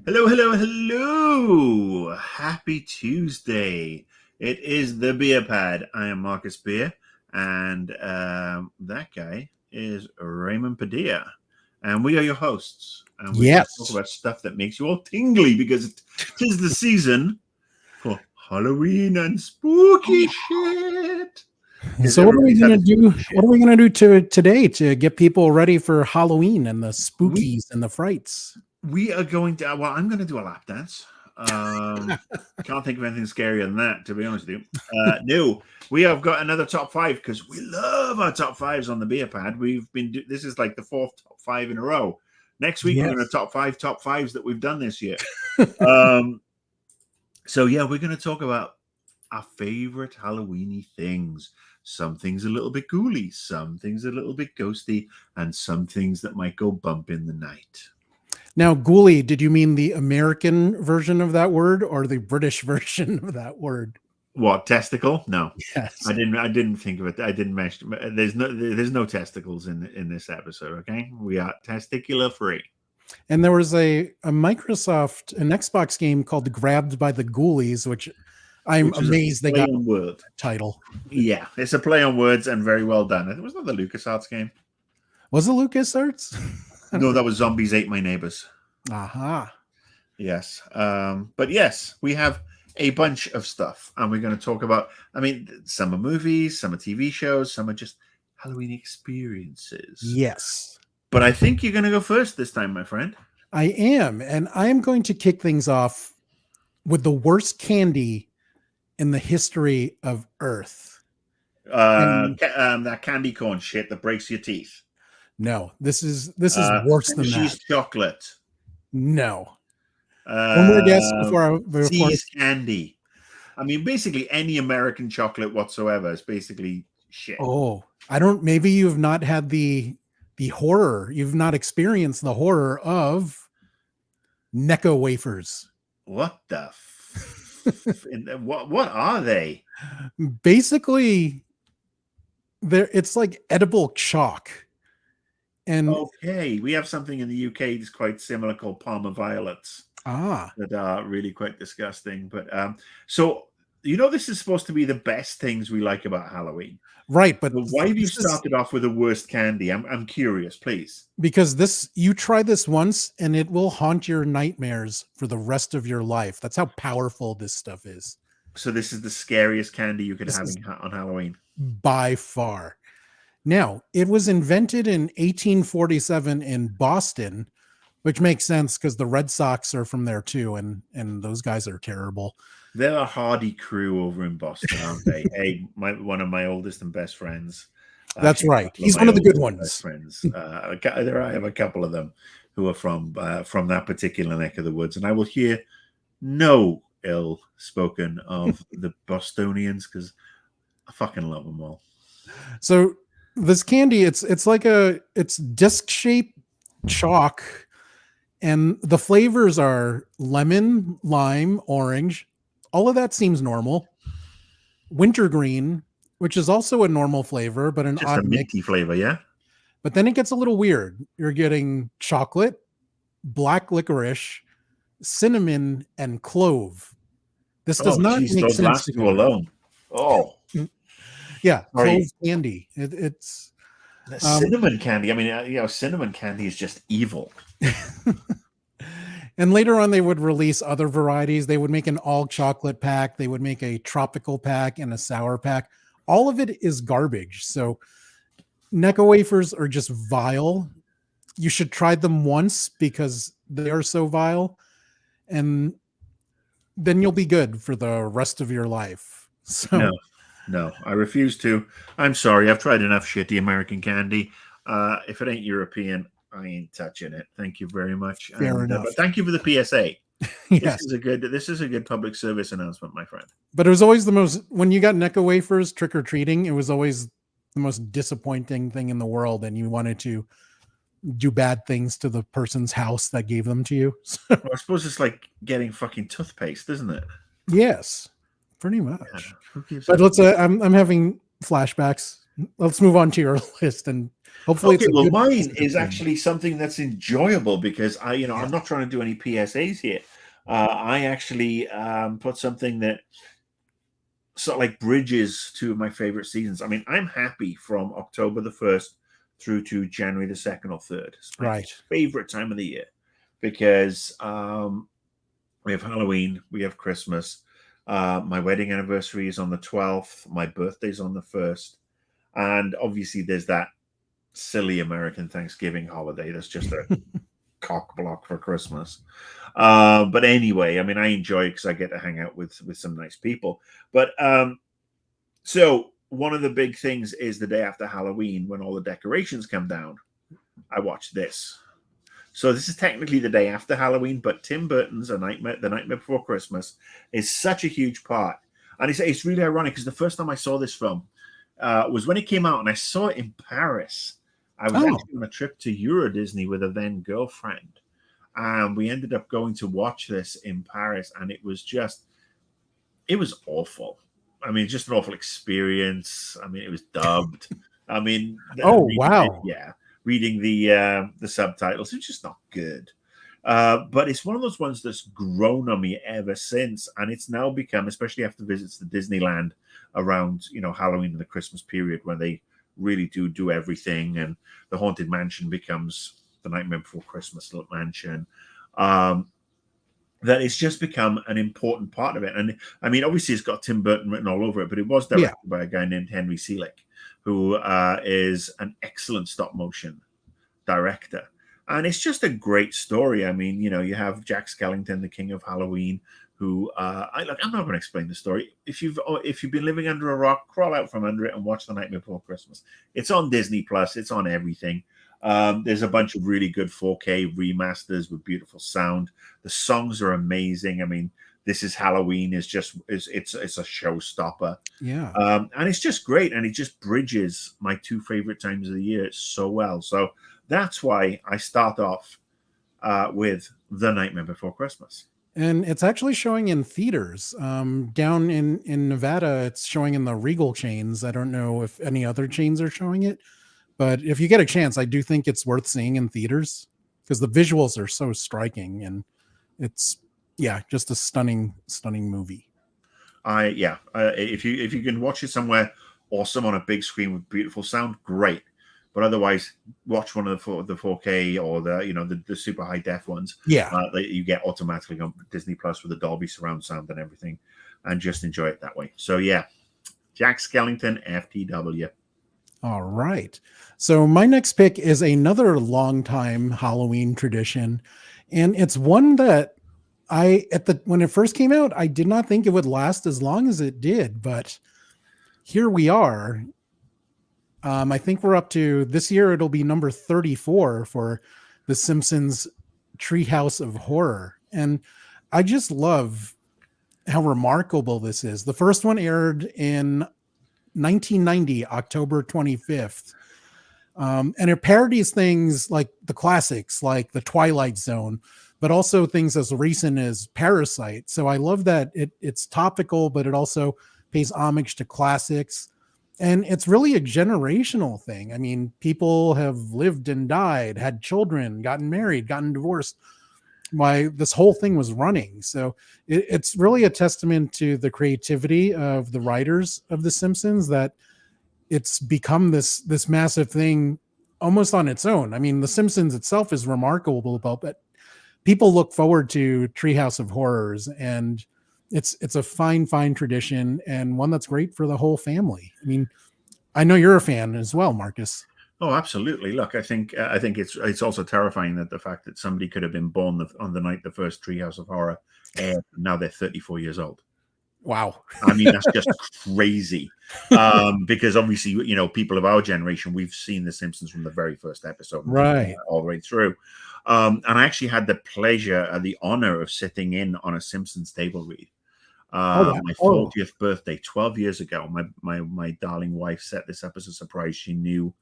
Hello, hello, hello! Happy Tuesday. It is the BeeRPad. I am Marcus Beer, and that guy is Raymond Padilla. And we are your hosts. And we're going to talk Yes. about stuff that makes you all tingly because it is the season for Halloween and spooky shit. So what are we going to do? What are we going to do today to get people ready for Halloween and the spookies and the frights? We are going to, well, I'm going to do a lap dance. Can't think of anything scarier than that, to be honest with you. No, we have got another top five because we love our top fives on the BeeRPad. This is like the fourth top five in a row. Next week, We're going to top fives that we've done this year. So yeah, we're going to talk about our favorite Halloweeny things. Some things a little bit ghouly, some things a little bit ghosty, and some things that might go bump in the night. Now, ghouly, did you mean the American version of that word or the British version of that word? What, testicle? No. Yes. I didn't think of it. I didn't mention. There's no testicles in this episode. Okay, we are testicular free. And there was an Xbox game called "Grabbed by the Ghoulies," which I'm amazed they got word title. Yeah, it's a play on words and very well done. It was not the LucasArts game. Was it LucasArts? No, that was Zombies Ate My Neighbors. Aha. Yes. But yes, we have a bunch of stuff, and we're going to talk about, some are movies, some are TV shows, some are just Halloween experiences. Yes. But I think you're going to go first this time, my friend. I am, and I am going to kick things off with the worst candy in the history of Earth. That candy corn shit that breaks your teeth. No, this is worse than that. Chocolate. No. One more guess before candy. Basically any American chocolate whatsoever is basically shit. Oh, maybe you've not had the horror. You've not experienced the horror of Necco wafers. What the what are they? Basically, it's like edible chalk. And okay, we have something in the UK that's quite similar called Parma violets. That are really quite disgusting. But so this is supposed to be the best things we like about Halloween, right? But why have you started off with the worst candy? I'm curious, please. Because you try this once and it will haunt your nightmares for the rest of your life. That's how powerful this stuff is. So this is the scariest candy you could have on Halloween by far. Now, it was invented in 1847 in Boston, which makes sense because the Red Sox are from there too, and those guys are terrible. They're a hardy crew over in Boston, aren't they? Hey, one of my oldest and best friends. That's right. He's one of the good ones. Friends. I have a couple of them who are from that particular neck of the woods, and I will hear no ill spoken of the Bostonians because I fucking love them all. So this candy, it's disc shaped chalk, and the flavors are lemon, lime, orange. All of that seems normal. Wintergreen, which is also a normal flavor, but an odd minty flavor, yeah. But then it gets a little weird. You're getting chocolate, black licorice, cinnamon, and clove. This does not make sense to go alone. Oh. Yeah, clove candy. It's cinnamon candy. Cinnamon candy is just evil. And later on, they would release other varieties. They would make an all chocolate pack. They would make a tropical pack and a sour pack. All of it is garbage. So Necco wafers are just vile. You should try them once because they are so vile. And then you'll be good for the rest of your life. So No, I refuse to. I'm sorry. I've tried enough shitty American candy. If it ain't European, I ain't touching it. Thank you very much. Fair enough. But thank you for the PSA. Yes. This is a good public service announcement, my friend. But it was always when you got Necco wafers trick or treating, it was always the most disappointing thing in the world, and you wanted to do bad things to the person's house that gave them to you. Well, I suppose it's like getting fucking toothpaste, isn't it? Yes, pretty much. Yeah. But let's. I'm having flashbacks let's move on to your list, and hopefully it's Okay, a well, good mine positive is thing. actually something that's enjoyable because I'm Yeah. not trying to do any PSAs here. I actually put something that sort of like bridges two of my favorite seasons. I mean, I'm happy from October the 1st through to January the 2nd or 3rd. It's my Right. favorite time of the year because we have Halloween, we have Christmas. My wedding anniversary is on the 12th, my birthday's on the 1st. And obviously, there's that silly American Thanksgiving holiday that's just a cock block for Christmas. But anyway, I mean, I enjoy it because I get to hang out with some nice people. But so one of the big things is the day after Halloween when all the decorations come down. I watch this. So this is technically the day after Halloween, but Tim Burton's The Nightmare Before Christmas is such a huge part, and it's really ironic because the first time I saw this film was when it came out, and I saw it in Paris. I was Oh, actually on a trip to Euro Disney with a then girlfriend, and we ended up going to watch this in Paris, and it was awful. I mean, just an awful experience. I mean, it was dubbed. I mean, oh, reading it, wow. yeah, reading the subtitles, it's just not good. But it's one of those ones that's grown on me ever since, and it's now become, especially after visits to Disneyland around Halloween and the Christmas period, when they really do everything, and the Haunted Mansion becomes the Nightmare Before Christmas mansion. That it's just become an important part of it. And I mean, obviously, it's got Tim Burton written all over it, but it was Yeah. directed by a guy named Henry Selick, who is an excellent stop motion director. And it's just a great story. I mean, you have Jack Skellington, the King of Halloween, who I'm not going to explain the story. If you've been living under a rock, crawl out from under it and watch The Nightmare Before Christmas. It's on Disney Plus. It's on everything. There's a bunch of really good 4K remasters with beautiful sound. The songs are amazing. I mean, This Is Halloween it's a showstopper. Yeah. And it's just great, and it just bridges my two favorite times of the year so well. So that's why I start off with The Nightmare Before Christmas. And it's actually showing in theaters. Down in Nevada, it's showing in the Regal chains. I don't know if any other chains are showing it, but if you get a chance, I do think it's worth seeing in theaters because the visuals are so striking, and it's just a stunning movie. If you can watch it somewhere awesome on a big screen with beautiful sound, great. But otherwise, watch one of the 4K or the super high def ones. Yeah. That you get automatically on Disney Plus with the Dolby surround sound and everything, and just enjoy it that way. So yeah, Jack Skellington, FTW. All right. So my next pick is another long-time Halloween tradition, and it's one that when it first came out, I did not think it would last as long as it did, but here we are. I think we're up to this year. It'll be number 34 for the Simpsons Treehouse of Horror, and I just love how remarkable this is. The first one aired in 1990, October 25th. And it parodies things like the classics, like The Twilight Zone, but also things as recent as Parasite. So I love that it's topical, but it also pays homage to classics. And it's really a generational thing. I mean, people have lived and died, had children, gotten married, gotten divorced. Why this whole thing was running. So it's really a testament to the creativity of the writers of The Simpsons that it's become this massive thing almost on its own. I mean, The Simpsons itself is remarkable about, but people look forward to Treehouse of Horrors, and it's a fine tradition and one that's great for the whole family. I mean, I know you're a fan as well, Marcus. Oh, absolutely. Look, I think it's also terrifying that the fact that somebody could have been born on the night the first Treehouse of Horror aired, and now they're 34 years old. Wow. I mean, that's just crazy. Because obviously, people of our generation, we've seen The Simpsons from the very first episode, Right. all the way through. And I actually had the pleasure and the honor of sitting in on a Simpsons table read. Wow. My 40th birthday, 12 years ago. My darling wife set this up as a surprise. She knew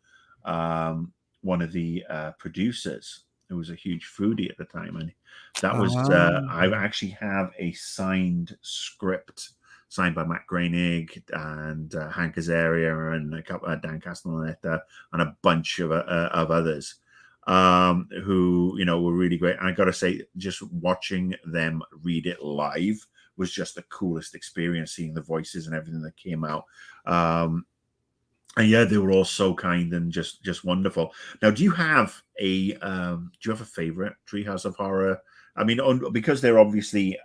one of the producers who was a huge foodie at the time, and that was I actually have a signed script signed by Matt Groening and Hank Azaria and a couple Dan Castellaneta and a bunch of others who were really great. And I got to say, just watching them read it live was just the coolest experience, seeing the voices and everything that came out. And yeah, they were all so kind and just wonderful. Now, do you have a favorite Treehouse of Horror? I mean, because they're obviously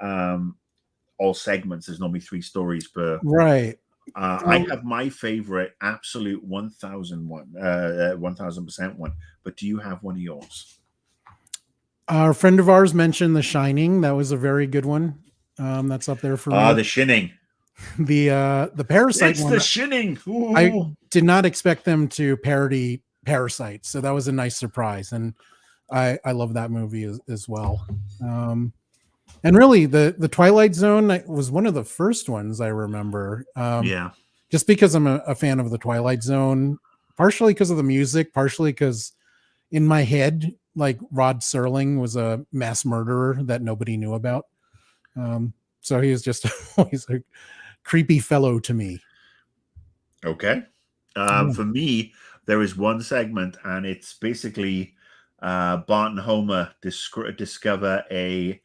all segments. There's normally 3 stories per. Right. I have my favorite, absolute 1000% one. But do you have one of yours? A friend of ours mentioned The Shining. That was a very good one. That's up there for me. The Shining. The Parasite it's one. The Shining. Ooh. I did not expect them to parody Parasite, so that was a nice surprise, and I love that movie as well. And really, the Twilight Zone was one of the first ones I remember. Just because I'm a fan of the Twilight Zone, partially because of the music, partially because in my head, like Rod Serling was a mass murderer that nobody knew about. So he was just always a creepy fellow to me. Okay. For me, there is one segment, and it's basically Bart and Homer discover a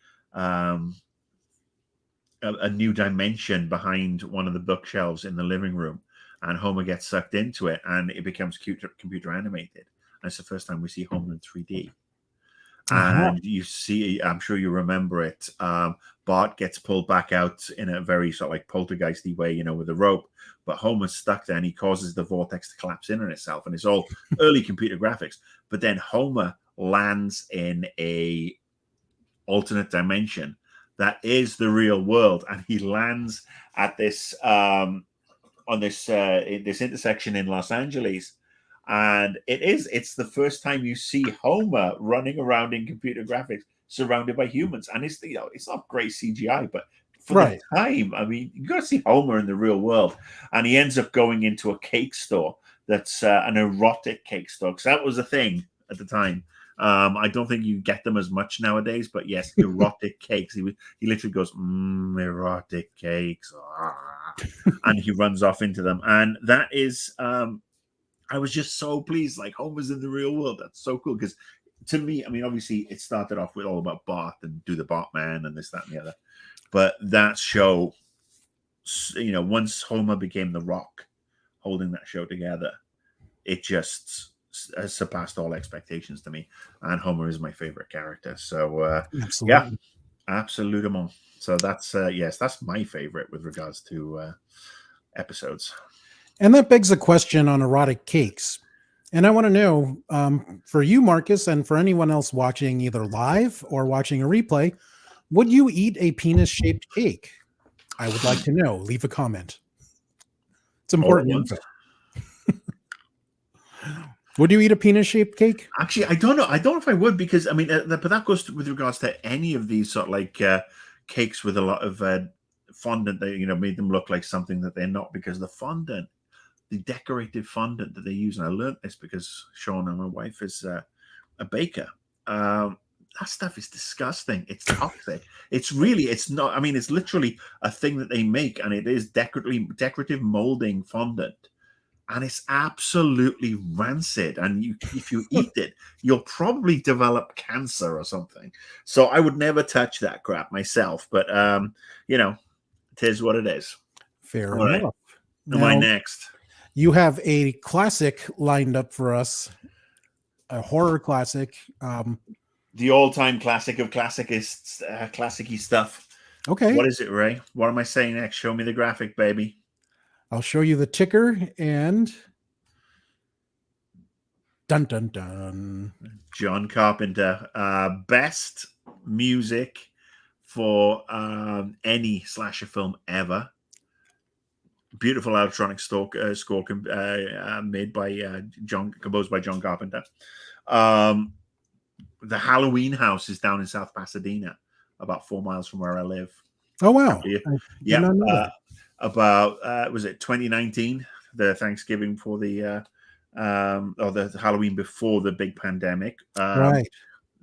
new dimension behind one of the bookshelves in the living room, and Homer gets sucked into it, and it becomes computer animated. And it's the first time we see Homer in 3D. And you see, I'm sure you remember it. Bart gets pulled back out in a very sort of like poltergeisty way, with a rope. But Homer's stuck there, and he causes the vortex to collapse in on itself. And it's all early computer graphics. But then Homer lands in a alternate dimension that is the real world, and he lands at this on this intersection in Los Angeles. And it's the first time you see Homer running around in computer graphics surrounded by humans. And it's not great CGI, but for the time, I mean, you got to see Homer in the real world. And he ends up going into a cake store that's an erotic cake store, because that was a thing at the time. I don't think you get them as much nowadays, but yes, erotic cakes. He literally goes, erotic cakes. And he runs off into them. And that is... I was just so pleased, like Homer's in the real world. That's so cool, because to me, I mean, obviously it started off with all about Bart and do the Bartman and this, that, and the other. But that show, once Homer became the Rock, holding that show together, it just has surpassed all expectations to me. And Homer is my favorite character. So, yeah, absolutement. So that's, yes, that's my favorite with regards to episodes. And that begs a question on erotic cakes. And I want to know, for you, Marcus, and for anyone else watching either live or watching a replay, would you eat a penis-shaped cake? I would like to know. Leave a comment. It's important info. Would you eat a penis-shaped cake? Actually, I don't know. I don't know if I would, because, I mean, but that goes with regards to any of these sort of like cakes with a lot of fondant that, made them look like something that they're not, because the fondant, the decorative fondant that they use, and I learned this because Shauna, my wife, is a baker. That stuff is disgusting. It's toxic. It's not, I mean, it's literally a thing that they make, and it is decorative molding fondant, and it's absolutely rancid. And if you eat it, you'll probably develop cancer or something. So I would never touch that crap myself, but it is what it is. Fair All enough. Right. Am I next? You have a classic lined up for us, a horror classic. The all-time classic of classicists, classic-y stuff. Okay. What is it, Ray? What am I saying next? Show me the graphic, baby. I'll show you the ticker, and dun, dun, dun. John Carpenter. Best music for any slasher film ever. Beautiful electronic score made by composed by John Carpenter. The Halloween house is down in South Pasadena, about 4 miles from where I live. Oh wow! Yeah. About was it 2019? The Thanksgiving for the or the Halloween before the big pandemic. Right.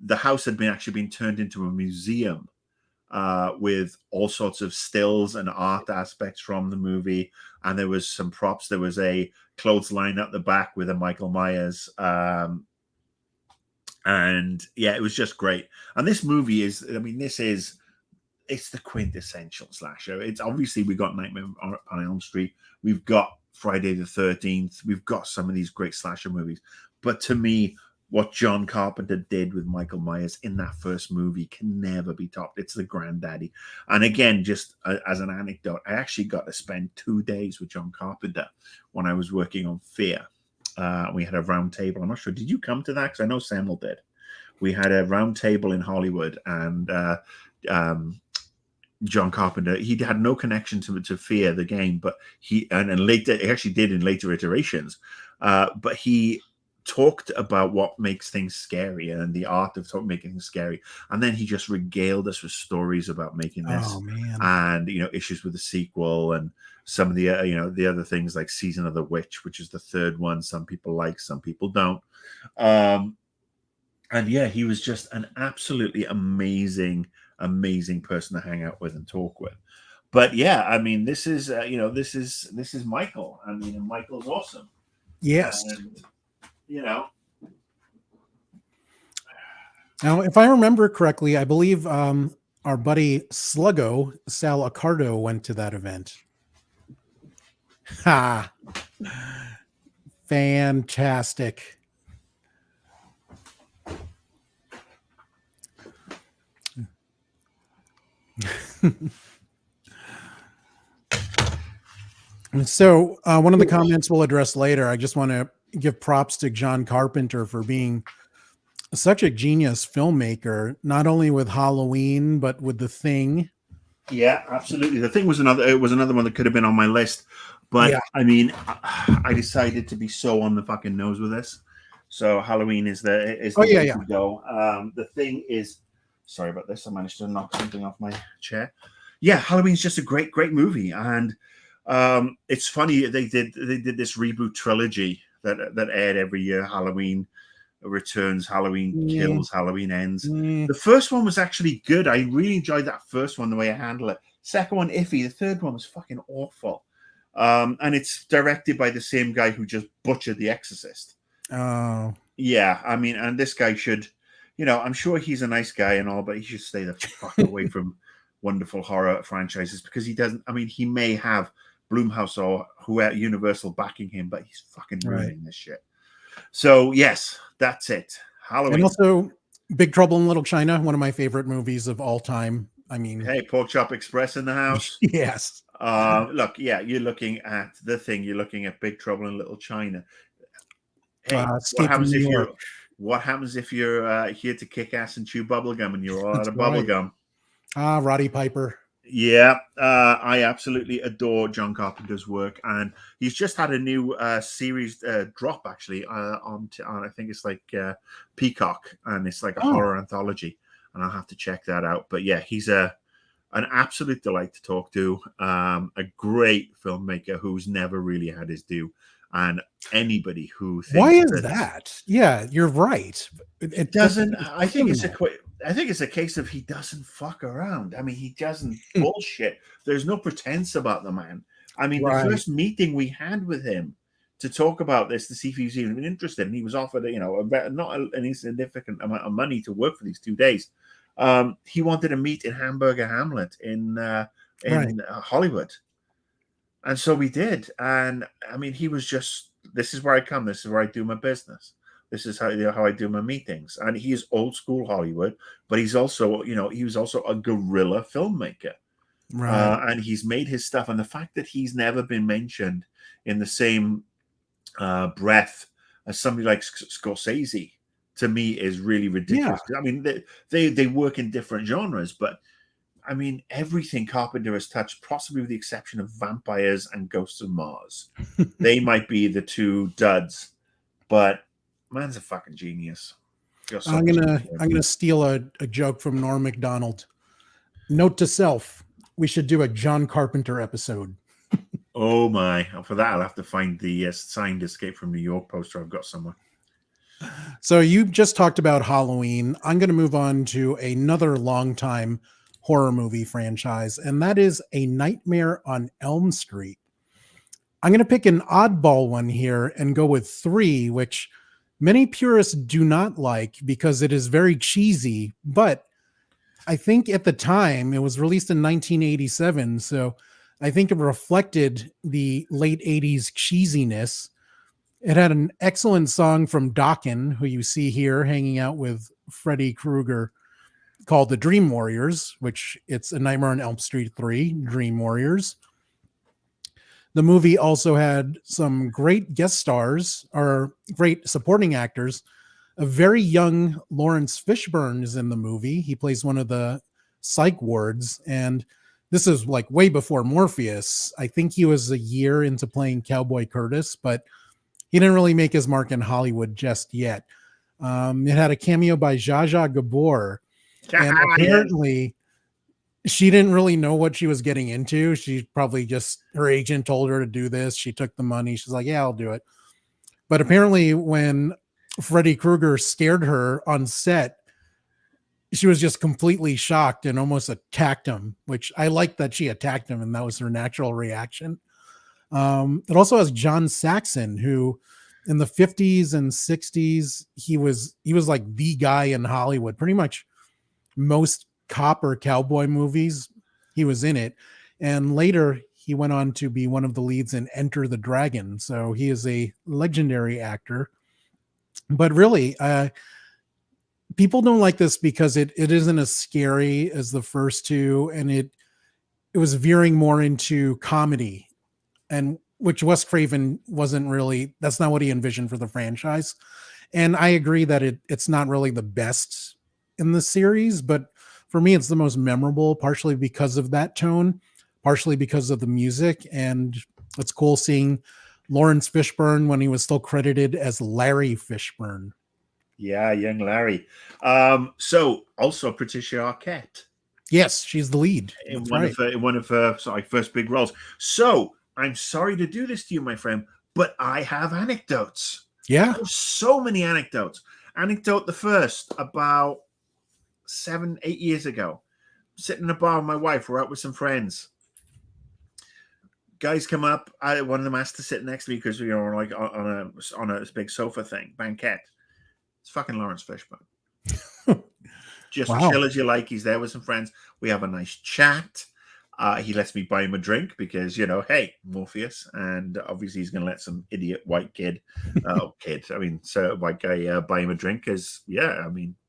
The house had actually been turned into a museum with all sorts of stills and art aspects from the movie. And there was some props. There was a clothesline at the back with a Michael Myers. And yeah, it was just great. And this movie is, I mean, it's the quintessential slasher. It's obviously, we got Nightmare on Elm Street. We've got Friday the 13th. We've got some of these great slasher movies. But to me, what John Carpenter did with Michael Myers in that first movie can never be topped. It's the granddaddy. And again, just as an anecdote, I actually got to spend 2 days with John Carpenter when I was working on Fear. We had a round table. I'm not sure. Did you come to that? Because I know Samuel did. We had a round table in Hollywood, and John Carpenter, he had no connection to Fear, the game, but he later, he actually did in later iterations, but he talked about what makes things scary and the art of making things scary, and then he just regaled us with stories about making this, and issues with the sequel and some of the the other things like Season of the Witch, which is the third one. Some people like, some people don't. And yeah, he was just an absolutely amazing person to hang out with and talk with. But yeah, I mean, this is this is Michael. I mean, and Michael's awesome. Yes. And, now, if I remember correctly, I believe our buddy Sluggo, Sal Accardo, went to that event. Ha! Fantastic. So one of the comments we'll address later, I just want to give props to John Carpenter for being such a genius filmmaker, not only with Halloween, but with The Thing. Yeah, absolutely. The Thing was another one that could have been on my list. But yeah. I mean, I decided to be so on the fucking nose with this. So Halloween is the way to go. The Thing is, sorry about this. I managed to knock something off my chair. Yeah, Halloween's just a great movie, and it's funny they did this reboot trilogy that aired every year. Halloween Returns, Halloween Kills, Halloween Ends. The first one was actually good. I really enjoyed that first one, the way I handled it. Second one, iffy. The third one was fucking awful. And it's directed by the same guy who just butchered The Exorcist. Oh. Yeah, I mean, and this guy should, I'm sure he's a nice guy and all, but he should stay the fuck away from wonderful horror franchises, because he doesn't, I mean, he may have Blumhouse or whoever, Universal backing him, but he's fucking ruining this shit. So yes, that's it. Halloween. And also Big Trouble in Little China, one of my favorite movies of all time. I mean, hey, Pork Chop Express in the house. Yes. Look, yeah, you're looking at The Thing. You're looking at Big Trouble in Little China. Hey, what happens if you're here to kick ass and chew bubblegum and you're all out of bubblegum? Roddy Piper. Yeah, I absolutely adore John Carpenter's work, and he's just had a new series drop actually on I think it's like Peacock, and it's like a horror anthology, and I'll have to check that out. But yeah, he's an absolute delight to talk to, a great filmmaker who's never really had his due, and anybody who thinks why is that? Yeah, you're right. It doesn't. I think it's a case of he doesn't fuck around. I mean, he doesn't bullshit. There's no pretense about the man. I mean, the first meeting we had with him to talk about this, to see if he was even interested, and he was offered, not any significant amount of money to work for these 2 days. He wanted to meet in Hamburger Hamlet in Hollywood, and so we did. And I mean, he was just, this is where I come. This is where I do my business. This is how I do my meetings. And he is old school Hollywood, but he's also, he was also a guerrilla filmmaker. Right. And he's made his stuff. And the fact that he's never been mentioned in the same breath as somebody like Scorsese, to me, is really ridiculous. Yeah. I mean, they work in different genres, but I mean, everything Carpenter has touched, possibly with the exception of Vampires and Ghosts of Mars, they might be the two duds, but man's a fucking genius. I'm gonna steal a joke from Norm Macdonald. Note to self: we should do a John Carpenter episode. Oh my! For that, I'll have to find the signed Escape from New York poster I've got somewhere. So you just talked about Halloween. I'm going to move on to another longtime horror movie franchise, and that is A Nightmare on Elm Street. I'm going to pick an oddball one here and go with 3, which many purists do not like because it is very cheesy, but I think at the time it was released in 1987, so I think it reflected the late 80s cheesiness. It had an excellent song from Dokken, who you see here hanging out with Freddy Krueger, called The Dream Warriors, which it's A Nightmare on Elm Street 3, Dream Warriors. The movie also had some great guest stars or great supporting actors. A very young Lawrence Fishburne is in the movie. He plays one of the psych wards, and this is like way before Morpheus. I think he was a year into playing Cowboy Curtis, but he didn't really make his mark in Hollywood just yet. It had a cameo by Zsa Zsa Gabor, and apparently she didn't really know what she was getting into. She probably just, her agent told her to do this. She took the money. She's like, yeah, I'll do it. But apparently when Freddy Krueger scared her on set, she was just completely shocked and almost attacked him, which I like that she attacked him and that was her natural reaction. It also has John Saxon, who in the 50s and 60s, he was like the guy in Hollywood. Pretty much most cop or cowboy movies, he was in it. And later he went on to be one of the leads in Enter the Dragon. So he is a legendary actor. But really, people don't like this because it isn't as scary as the first two, and it was veering more into comedy, and which Wes Craven wasn't really, that's not what he envisioned for the franchise. And I agree that it's not really the best in the series, but for me, it's the most memorable, partially because of that tone, partially because of the music. And it's cool seeing Lawrence Fishburne when he was still credited as Larry Fishburne. Yeah, young Larry. So also Patricia Arquette. Yes, she's the lead. In one of her first big roles. So I'm sorry to do this to you, my friend, but I have anecdotes. Yeah. So many anecdotes. Anecdote the first, about 7-8 years ago. Sitting in a bar with my wife. We're out with some friends. Guys come up. One of them asked to sit next to me because we're like on a big sofa thing, banquette. It's fucking Lawrence Fishburne. Just chill as you like. He's there with some friends. We have a nice chat. He lets me buy him a drink because, hey, Morpheus. And obviously he's going to let some idiot white kid, white guy buy him a drink because,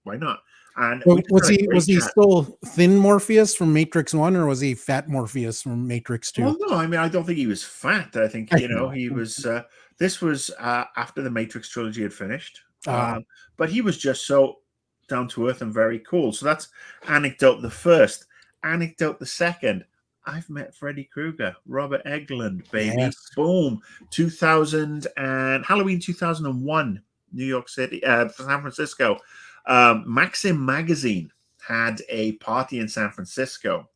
why not? And was he still thin Morpheus from Matrix 1 or was he fat Morpheus from Matrix 2? Well, no, I don't think he was fat. I think, he was, this was after the Matrix trilogy had finished. But he was just so down to earth and very cool. So that's anecdote the first. Anecdote the second. I've met Freddy Krueger, Robert Englund, baby. Yes. Boom. Halloween 2001, New York City, San Francisco. Maxim magazine had a party in San Francisco,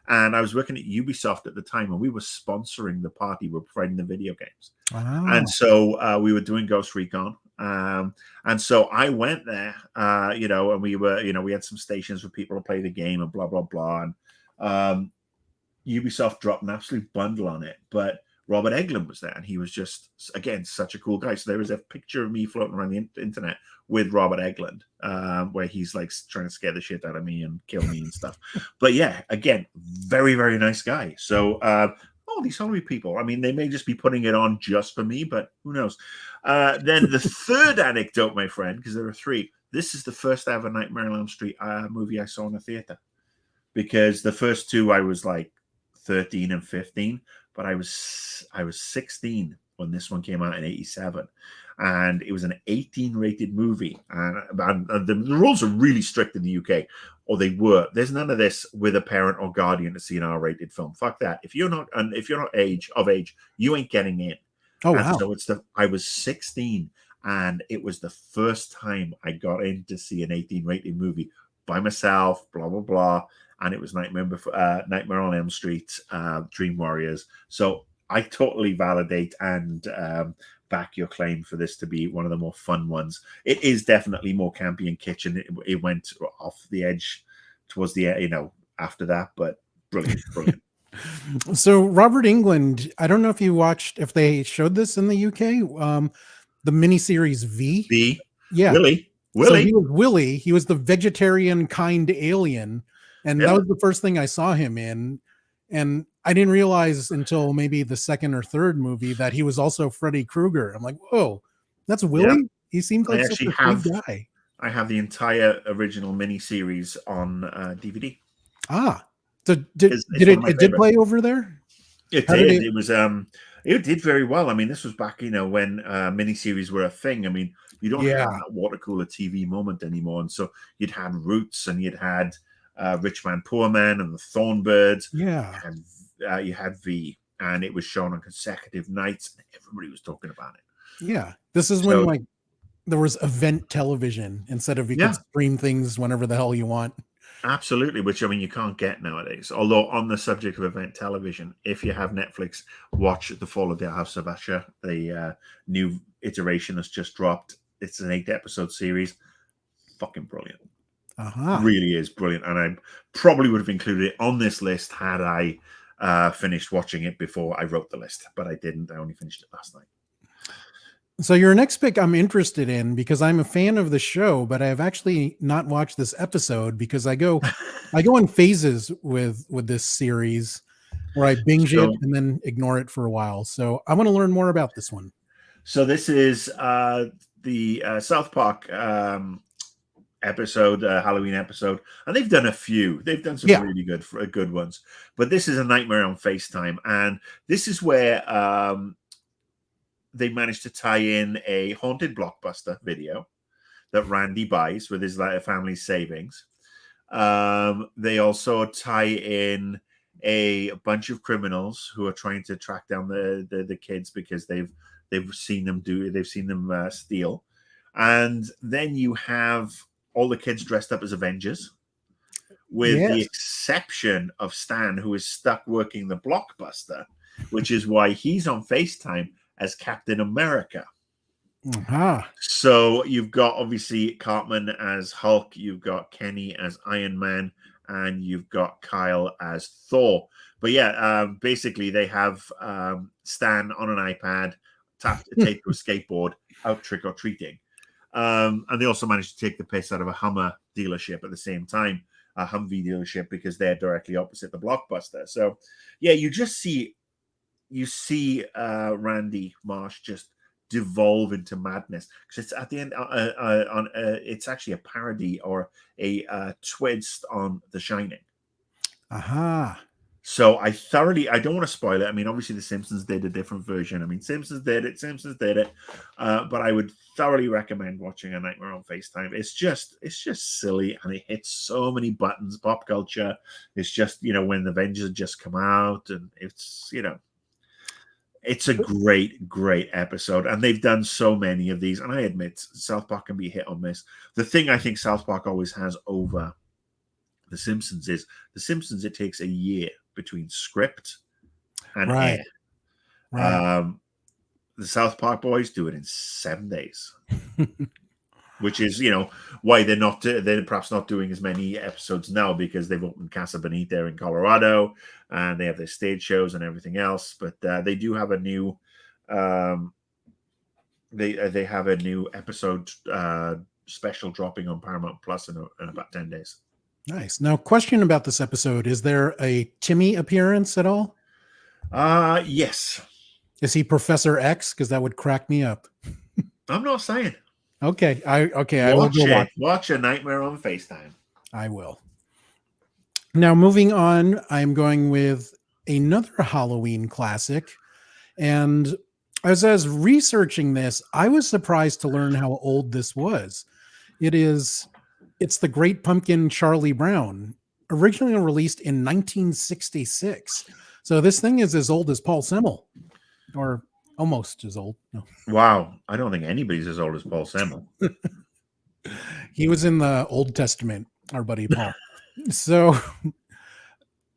and I was working at Ubisoft at the time, and we were sponsoring the party. We were providing the video games. And so we were doing Ghost Recon. And so I went there, and we were, we had some stations where people would play the game and blah, blah, blah. And Ubisoft dropped an absolute bundle on it, but Robert Englund was there, and he was just, again, such a cool guy. So there was a picture of me floating around the internet with Robert Englund, where he's like trying to scare the shit out of me and kill me and stuff. But yeah, again, very, very nice guy. So these Halloween people, they may just be putting it on just for me, but who knows? Then the third anecdote, my friend, because there are 3. This is the first ever Nightmare on Elm Street movie I saw in a theater, because the first 2 I was like 13 and 15, but I was 16 when this one came out in 87, and it was an 18 rated movie, and the rules are really strict in the UK, or they were. There's none of this with a parent or guardian to see an R-rated film. Fuck that. If you're not of age, you ain't getting in. Oh, wow. So I was 16, and it was the first time I got in to see an 18 rated movie by myself, blah blah blah. And it was Nightmare on Elm Street, Dream Warriors. So I totally validate and back your claim for this to be one of the more fun ones. It is definitely more campy and kitchen. It went off the edge towards the, after that, but brilliant, brilliant. So Robert Englund, I don't know if they showed this in the UK, the miniseries V. Yeah. Willie. So he was Willie. He was the vegetarian kind alien. And that was the first thing I saw him in. And I didn't realize until maybe the second or third movie that he was also Freddy Krueger. I'm like, whoa, that's Willie? Yeah. He seems like such a sweet guy. I have the entire original miniseries on DVD. Ah. So it did play over there? It did. It was it did very well. I mean, this was back, when miniseries were a thing. I mean, you don't have that water cooler TV moment anymore. And so you'd had Roots, and you'd had Rich Man, Poor Man, and the Thornbirds. Yeah. And you had V, and it was shown on consecutive nights, and everybody was talking about it. Yeah. This is when there was event television instead of you could stream things whenever the hell you want. Absolutely, which I mean you can't get nowadays. Although on the subject of event television, if you have Netflix, watch The Fall of the House of Usher. The new iteration has just dropped. It's an 8-episode series. Fucking brilliant. Really is brilliant. And I probably would have included it on this list had I finished watching it before I wrote the list, but I didn't. I only finished it last night. So your next pick I'm interested in because I'm a fan of the show, but I've actually not watched this episode because I go in phases with this series where I binge it and then ignore it for a while. So I want to learn more about this one. So this is the South Park episode, Halloween episode, and they've done a few. They've done some really good ones, but this is A Nightmare on FaceTime, and this is where they managed to tie in a haunted blockbuster video that Randy buys with his family's savings. They also tie in a bunch of criminals who are trying to track down the kids because they've seen them steal. And then you have all the kids dressed up as Avengers, with the exception of Stan, who is stuck working the blockbuster, which is why he's on FaceTime as Captain America. So you've got obviously Cartman as Hulk, you've got Kenny as Iron Man, and you've got Kyle as Thor. But basically they have Stan on an iPad, taped to a skateboard, out trick-or-treating. And they also managed to take the piss out of a Hummer dealership at the same time, a Humvee dealership, because they're directly opposite the blockbuster. So you see Randy Marsh just devolve into madness, because it's at the end it's actually a parody or a twist on The Shining. So I don't want to spoil it. I mean, obviously the Simpsons did a different version. I mean, Simpsons did it. But I would thoroughly recommend watching A Nightmare on FaceTime. It's just silly, and it hits so many buttons, pop culture. It's just, when the Avengers had just come out, and it's a great episode, and they've done so many of these. And I admit, South Park can be hit or miss. The thing I think South Park always has over The Simpsons is it takes a year between script and air. The South Park boys do it in 7 days, which is why they're perhaps not doing as many episodes now, because they've opened Casa Bonita in Colorado, and they have their stage shows and everything else. But they do have a new they have a new episode special dropping on Paramount Plus in about 10 days. Nice. Now, question about this episode: is there a Timmy appearance at all? Yes. Is he Professor X? Because that would crack me up. I'm not saying. Okay. I will go watch A Nightmare on FaceTime. I will. Now, moving on, I'm going with another Halloween classic. And as I was researching this, I was surprised to learn how old this was. It's The Great Pumpkin, Charlie Brown, originally released in 1966. So this thing is as old as Paul Semmel, or almost as old. No. Wow. I don't think anybody's as old as Paul Semmel. He was in the Old Testament, our buddy Paul. So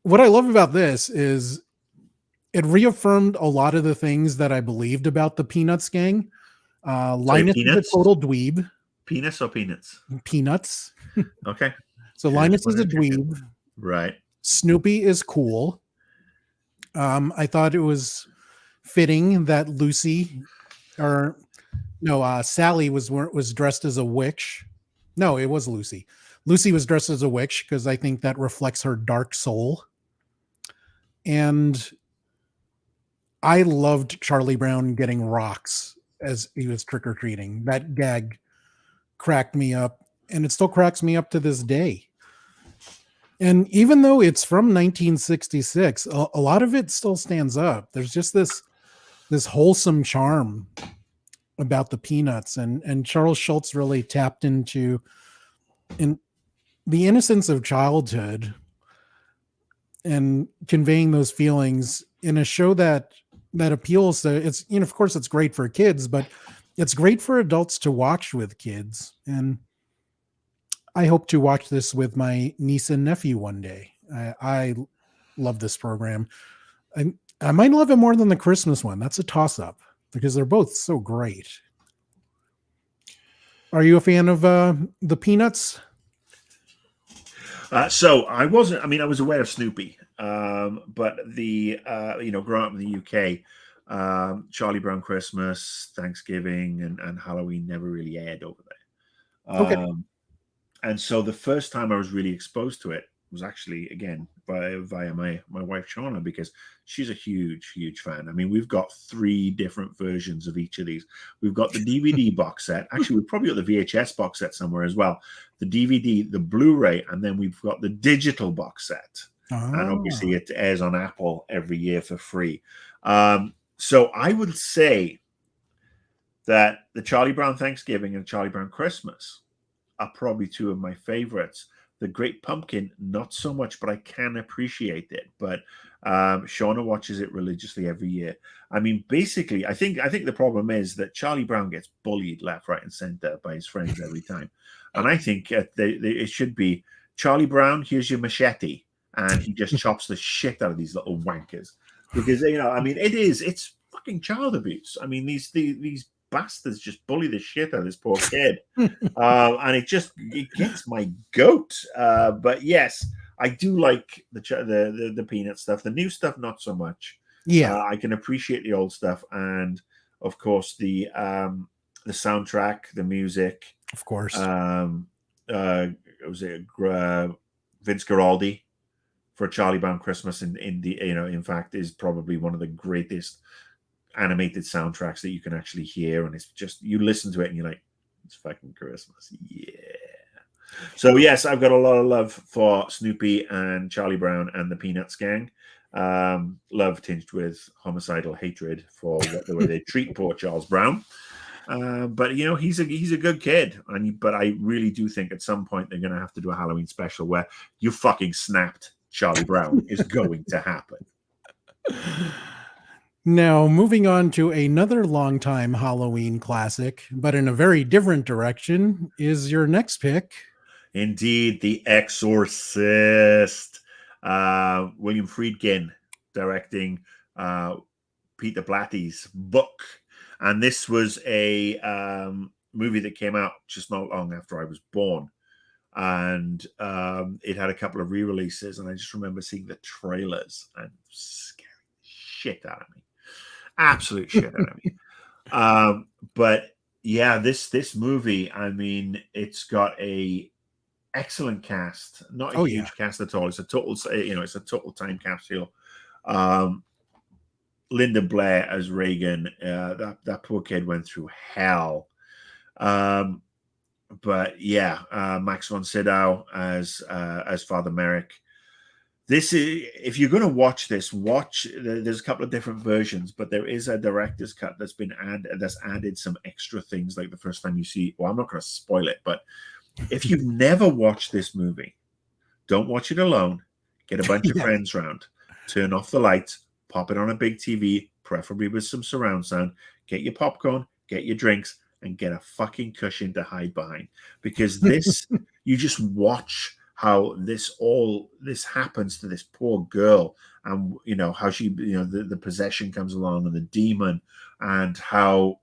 what I love about this is it reaffirmed a lot of the things that I believed about the Peanuts gang. Linus is a total dweeb. Penis or peanuts? Peanuts. Okay. So Linus is a dweeb. Right. Snoopy is cool. I thought it was fitting that Sally was dressed as a witch. No, it was Lucy. Lucy was dressed as a witch because I think that reflects her dark soul. And I loved Charlie Brown getting rocks as he was trick-or-treating. That gag cracked me up, and it still cracks me up to this day. And even though it's from 1966, a lot of it still stands up. There's just this wholesome charm about the Peanuts, and Charles Schultz really tapped into the innocence of childhood and conveying those feelings in a show that appeals to, it's, of course it's great for kids, but it's great for adults to watch with kids. And I hope to watch this with my niece and nephew one day. I love this program. I might love it more than the Christmas one. That's a toss-up because they're both so great. Are you a fan of the Peanuts? So I wasn't. I mean, I was aware of Snoopy, but the growing up in the UK, Charlie Brown Christmas, Thanksgiving, and Halloween never really aired over there. Okay. And so the first time I was really exposed to it was actually, again, via my wife, Shauna, because she's a huge fan. I mean, we've got 3 different versions of each of these. We've got the DVD box set. Actually, we've probably got the VHS box set somewhere as well. The DVD, the Blu-ray, and then we've got the digital box set. And obviously it airs on Apple every year for free. So I would say that the Charlie Brown Thanksgiving and Charlie Brown Christmas are probably 2 of my favorites. The Great Pumpkin, not so much, but I can appreciate it. But Shauna watches it religiously every year. I mean, basically, I think the problem is that Charlie Brown gets bullied left, right, and center by his friends every time. And I think it should be, Charlie Brown, here's your machete. And he just chops the shit out of these little wankers. Because, I mean, it's fucking child abuse. I mean, these bastards just bully the shit out of this poor kid. And it gets my goat. But yes, I do like the Peanut stuff. The new stuff, not so much. Yeah. I can appreciate the old stuff. And of course, the soundtrack, the music. Of course. It was Vince Guaraldi for Charlie Brown Christmas. In fact, is probably one of the greatest animated soundtracks that you can actually hear, and it's just, you listen to it and you're like, it's fucking Christmas. Yeah. So yes, I've got a lot of love for Snoopy and Charlie Brown and the Peanuts gang. Love tinged with homicidal hatred for the way they treat poor Charles Brown. But he's a good kid, but I really do think at some point they're going to have to do a Halloween special where you fucking snapped Charlie Brown is going to happen. Now, moving on to another longtime Halloween classic, but in a very different direction, is your next pick. Indeed, The Exorcist. William Friedkin directing Peter Blatty's book. And this was a movie that came out just not long after I was born. And it had a couple of re-releases, and I just remember seeing the trailers and scaring the shit out of me. Absolute shit out of me. But yeah, this movie, I mean, it's got a excellent cast, not a huge cast at all. It's a total, it's a total time capsule. Linda Blair as Reagan, that poor kid went through hell. But yeah, Max von Sydow as Father Merrick. This is, if you're going to watch this, there's a couple of different versions, but there is a director's cut that's added some extra things, like the first time you see, well, I'm not going to spoil it, but if you've never watched this movie, don't watch it alone. Get a bunch of friends round, turn off the lights, pop it on a big TV, preferably with some surround sound, get your popcorn, get your drinks, and get a fucking cushion to hide behind. Because this, you just watch how this happens to this poor girl, and how she, the possession comes along and the demon, and how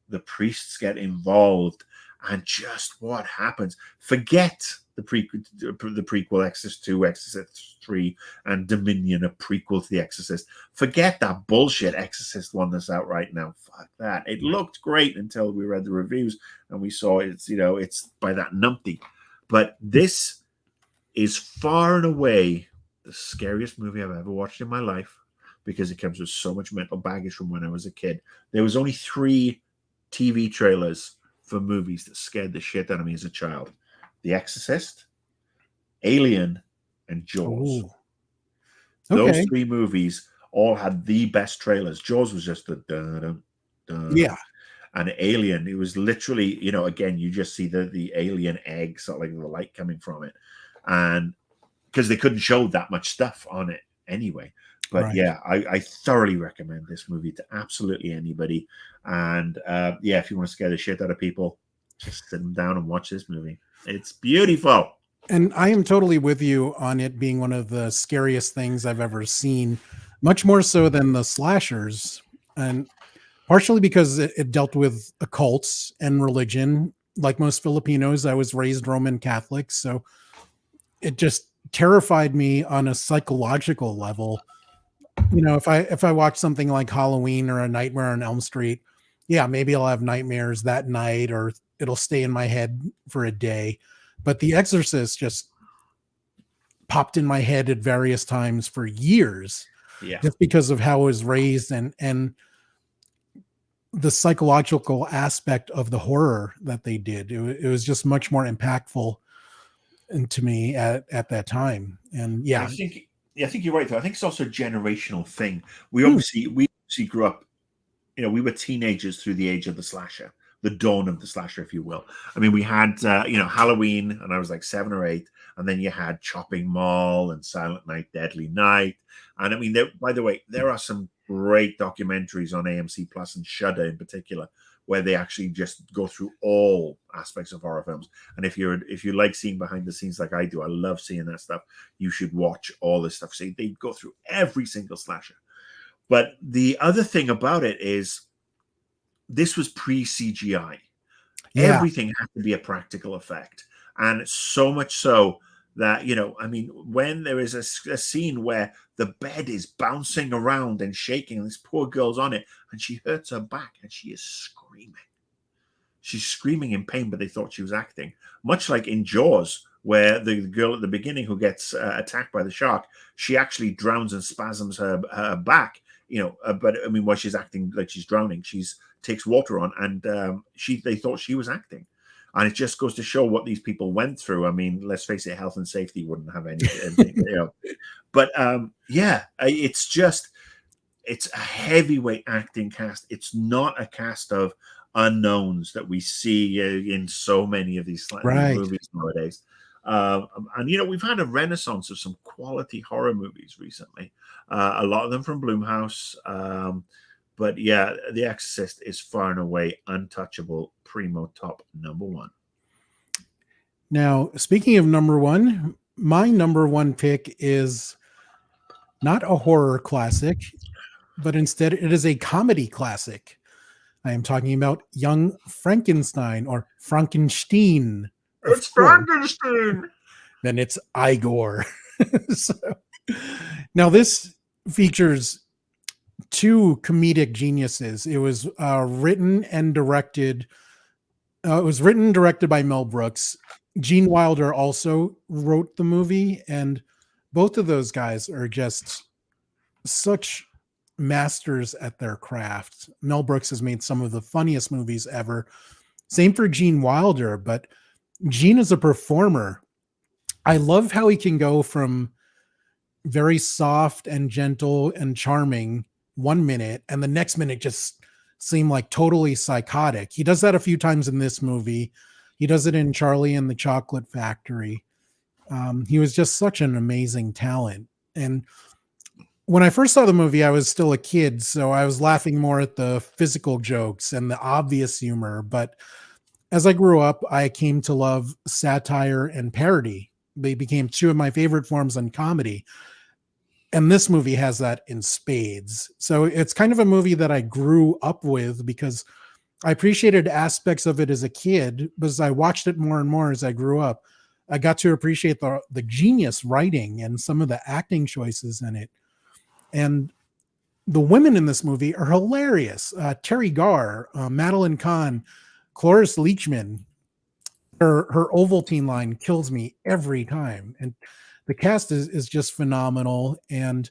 the priests get involved, and just what happens. Forget the prequel Exorcist 2, Exorcist 3, and Dominion, a prequel to The Exorcist. Forget that bullshit Exorcist one that's out right now. Fuck that. It looked great until we read the reviews and we saw it's, it's by that numpty. But this is far and away the scariest movie I've ever watched in my life because it comes with so much mental baggage from when I was a kid. There was only 3 TV trailers for movies that scared the shit out of me as a child. The Exorcist, Alien, and Jaws. Ooh. Okay. Those 3 movies all had the best trailers. Jaws was just a dun, dun. Yeah. And Alien, it was literally, again, you just see the alien egg, sort of like the light coming from it. And because they couldn't show that much stuff on it anyway. But Right. yeah, I thoroughly recommend this movie to absolutely anybody. And if you want to scare the shit out of people, just sit them down and watch this movie. It's beautiful. And I am totally with you on it being one of the scariest things I've ever seen, much more so than the slashers. And partially because it dealt with occults and religion. Like most Filipinos, I was raised Roman Catholic. So it just terrified me on a psychological level. If I watch something like Halloween or A Nightmare on Elm Street, yeah, maybe I'll have nightmares that night or it'll stay in my head for a day. But The Exorcist just popped in my head at various times for years, just because of how I was raised and the psychological aspect of the horror that they did. It was just much more impactful to me at that time. And yeah. I think you're right, though. I think it's also a generational thing. We obviously grew up, we were teenagers through the age of the slasher, the dawn of the slasher, if you will. I mean, we had, Halloween, and I was like 7 or 8, and then you had Chopping Mall and Silent Night, Deadly Night. And I mean, by the way, there are some great documentaries on AMC Plus and Shudder in particular, where they actually just go through all aspects of horror films. And if you like seeing behind the scenes like I do, I love seeing that stuff. You should watch all this stuff. So they go through every single slasher. But the other thing about it is this was pre-CGI. Yeah. Everything had to be a practical effect. And so much so that, when there is a scene where the bed is bouncing around and shaking, and this poor girl's on it, and she hurts her back, and she is screaming. She's screaming in pain, but they thought she was acting. Much like in Jaws, where the girl at the beginning who gets attacked by the shark, she actually drowns and spasms her back, but I mean, while she's acting like she's drowning, takes water on, and they thought she was acting. And it just goes to show what these people went through. I mean, let's face it, health and safety wouldn't have anything, But it's a heavyweight acting cast. It's not a cast of unknowns that we see in so many of these movies nowadays. And we've had a renaissance of some quality horror movies recently. A lot of them from Blumhouse. But yeah, The Exorcist is far and away untouchable, primo top number 1. Now, speaking of number 1, my number 1 pick is not a horror classic, but instead it is a comedy classic. I am talking about Young Frankenstein or Frankenstein. It's Frankenstein. Then it's Igor. Now this features 2 comedic geniuses. It was written and directed. It was written and directed by Mel Brooks. Gene Wilder also wrote the movie, and both of those guys are just such masters at their craft. Mel Brooks has made some of the funniest movies ever. Same for Gene Wilder, but Gene is a performer. I love how he can go from very soft and gentle and charming 1 minute, and the next minute just seem like totally psychotic. He does that a few times in this movie. He does it in Charlie and the Chocolate Factory. He was just such an amazing talent. And when I first saw the movie, I was still a kid, so I was laughing more at the physical jokes and the obvious humor. But as I grew up, I came to love satire and parody. They became 2 of my favorite forms in comedy. And this movie has that in spades. So it's kind of a movie that I grew up with because I appreciated aspects of it as a kid, but as I watched it more and more as I grew up, I got to appreciate the genius writing and some of the acting choices in it. And the women in this movie are hilarious. Terry Garr, Madeline Kahn, Cloris Leachman. Her Ovaltine line kills me every time, and the cast is just phenomenal. And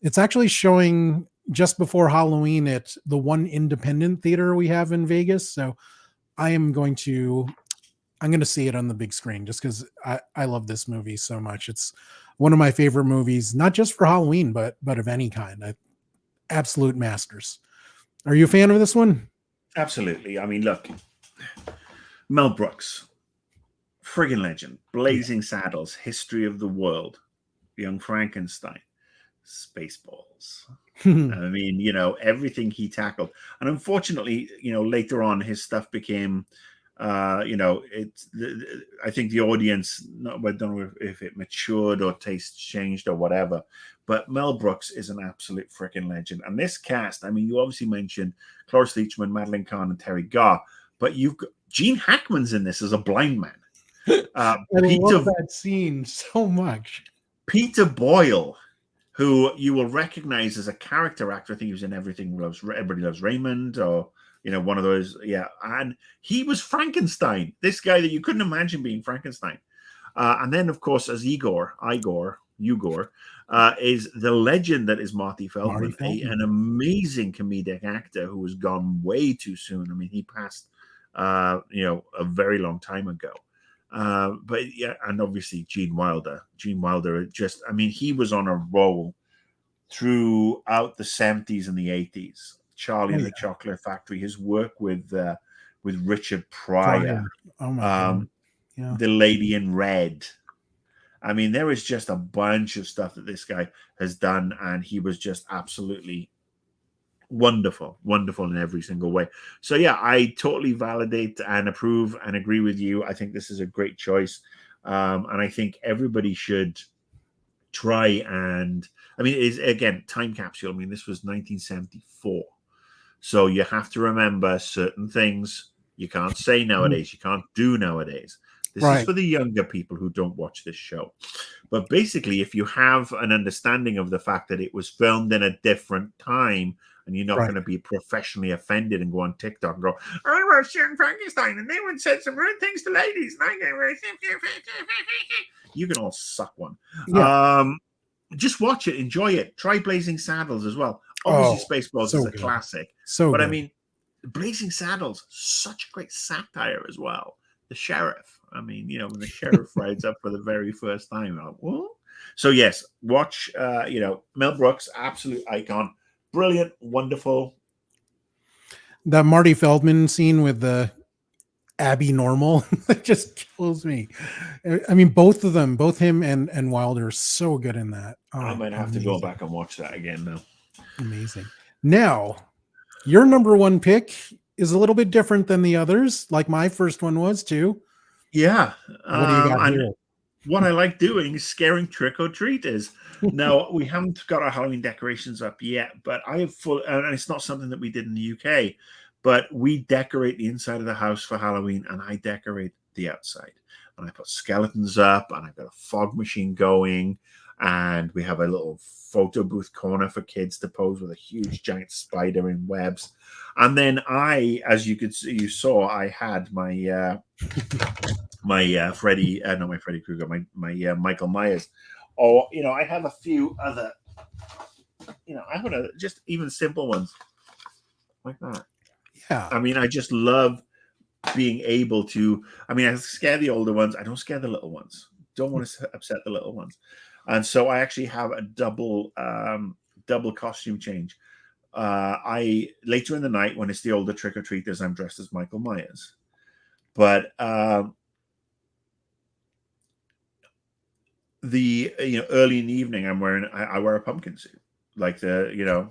it's actually showing just before Halloween at the one independent theater we have in Vegas. So I'm going to see it on the big screen just because I love this movie so much. It's one of my favorite movies, not just for Halloween, but of any kind. Absolute masters. Are you a fan of this one? Absolutely. I mean, look, Mel Brooks, friggin' legend, Blazing Saddles, History of the World, Young Frankenstein, Spaceballs. I mean, you know, everything he tackled. And unfortunately, you know, later on his stuff became, you know, I think the audience, I don't know if it matured or tastes changed or whatever, but Mel Brooks is an absolute freaking legend. And this cast, I mean, you obviously mentioned Cloris Leachman, Madeline Kahn, and Terry Garr, but you've got Gene Hackman's in this as a blind man. I love that scene so much. Peter Boyle, who you will recognize as a character actor. I think he was in Everybody Loves Raymond, or, you know, one of those. Yeah. And he was Frankenstein, this guy that you couldn't imagine being Frankenstein. And then, of course, as Igor, is the legend that is Marty Feldman, an amazing comedic actor who was gone way too soon. I mean, he passed, you know, a very long time ago. But yeah, and obviously Gene Wilder just, I mean, he was on a roll throughout the 70s and the 80s. Charlie and the Chocolate Factory, his work with Richard Pryor, The Lady in Red. I mean, there is just a bunch of stuff that this guy has done, and he was just absolutely wonderful in every single way. So yeah, I totally validate and approve and agree with you. I think this is a great choice, and I think everybody should try. And I mean, it is, again, time capsule. I mean, this was 1974, so you have to remember certain things you can't say nowadays, you can't do nowadays. This is for the younger people who don't watch this show. But basically, if you have an understanding of the fact that it was filmed in a different time, and you're not going to be professionally offended and go on TikTok and go, I watched Young Frankenstein and they would said some rude things to ladies. And you can all suck one. Yeah. Just watch it, enjoy it. Try Blazing Saddles as well. Obviously, Spaceballs is a classic. But I mean, Blazing Saddles, such a great satire as well. The sheriff. I mean, you know, when the sheriff rides up for the very first time, like, what? So yes, watch. You know, Mel Brooks, absolute icon, brilliant, wonderful. That Marty Feldman scene with the Abby Normal, it just kills me. I mean, both of them, both him and Wilder, are so good in that. I might have to go back and watch that again now. Amazing. Now, your number one pick is a little bit different than the others, like my first one was too. Yeah. What do you got here? What I like doing is scaring trick-or-treaters. Now, we haven't got our Halloween decorations up yet, but I have and it's not something that we did in the UK, but we decorate the inside of the house for Halloween, and I decorate the outside. And I put skeletons up, and I've got a fog machine going, and we have a little photo booth corner for kids to pose with a huge giant spider in webs. And then as you could see, you saw, I had my Freddy Krueger, my Michael Myers. Or, you know, I have a few other, you know, I have just even simple ones like that. Yeah. I mean, I just love being able to, I mean, I scare the older ones. I don't scare the little ones. Don't want to upset the little ones. And so I actually have a double costume change. Later in the night, when it's the older trick-or-treaters, I'm dressed as Michael Myers. But early in the evening, I wear a pumpkin suit, like the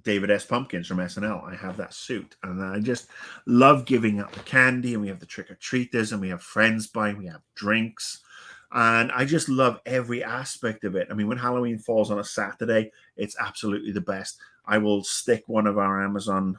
David S. Pumpkins from SNL. I have that suit, and I just love giving out the candy. And we have the trick-or-treaters, and we have friends buying, we have drinks. And I just love every aspect of it. I mean, when Halloween falls on a Saturday, it's absolutely the best. I will stick one of our Amazon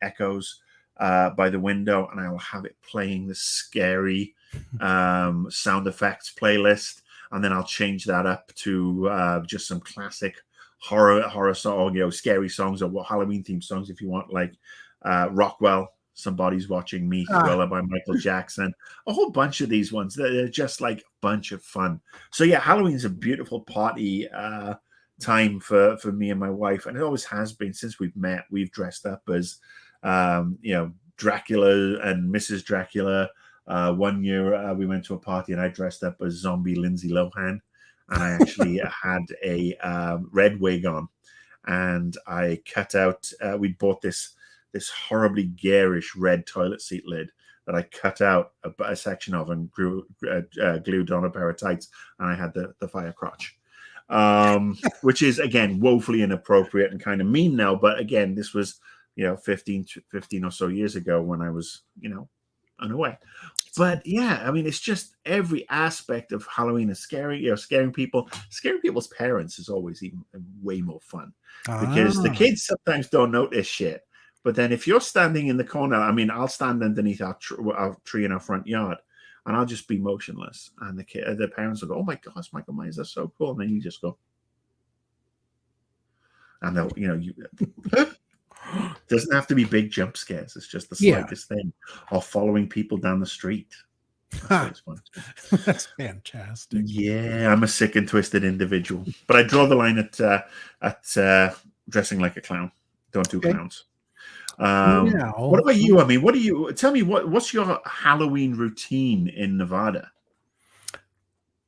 Echoes by the window, and I will have it playing the scary sound effects playlist, and then I'll change that up to just some classic horror song, scary songs, or what Halloween themed songs if you want, like Rockwell, Somebody's Watching Me, Thriller by Michael Jackson, a whole bunch of these ones. They're just like a bunch of fun. So yeah, Halloween's a beautiful party time for me and my wife, and it always has been since we've met. We've dressed up as Dracula and Mrs. Dracula. One year we went to a party and I dressed up as zombie Lindsay Lohan, and I actually had a red wig on, and I cut out. We bought this horribly garish red toilet seat lid that I cut out a section of and glued on a pair of tights, and I had the fire crotch, which is again woefully inappropriate and kind of mean now. But again, this was 15 or so years ago when I was unaware. But yeah, I mean, it's just every aspect of Halloween is scary. Scaring people. Scaring people's parents is always even way more fun because the kids sometimes don't notice shit. But then if you're standing in the corner, I mean, I'll stand underneath our tree in our front yard, and I'll just be motionless, and the parents will go, "Oh my gosh, Michael Myers, that's so cool," and then you just go, and they'll, doesn't have to be big jump scares. It's just the slightest thing, or following people down the street. That's fun. That's fantastic. Yeah, I'm a sick and twisted individual, but I draw the line at dressing like a clown. Don't do clowns. What about you? I mean, tell me what's your Halloween routine in Nevada?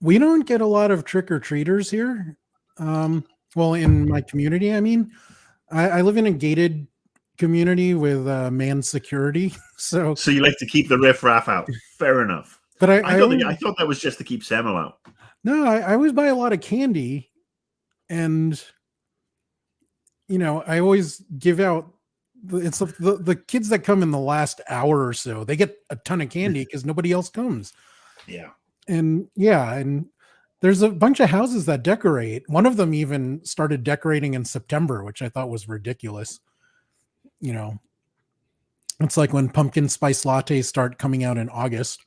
We don't get a lot of trick-or-treaters here. Well, in my community, I mean, I live in a gated community with manned security. So you like to keep the riffraff out. Fair enough. But I thought that was just to keep Samuel out. No, I always buy a lot of candy, and I always give out. It's the kids that come in the last hour or so, they get a ton of candy because nobody else comes. Yeah. And there's a bunch of houses that decorate. One of them even started decorating in September, which I thought was ridiculous. It's like when pumpkin spice lattes start coming out in August.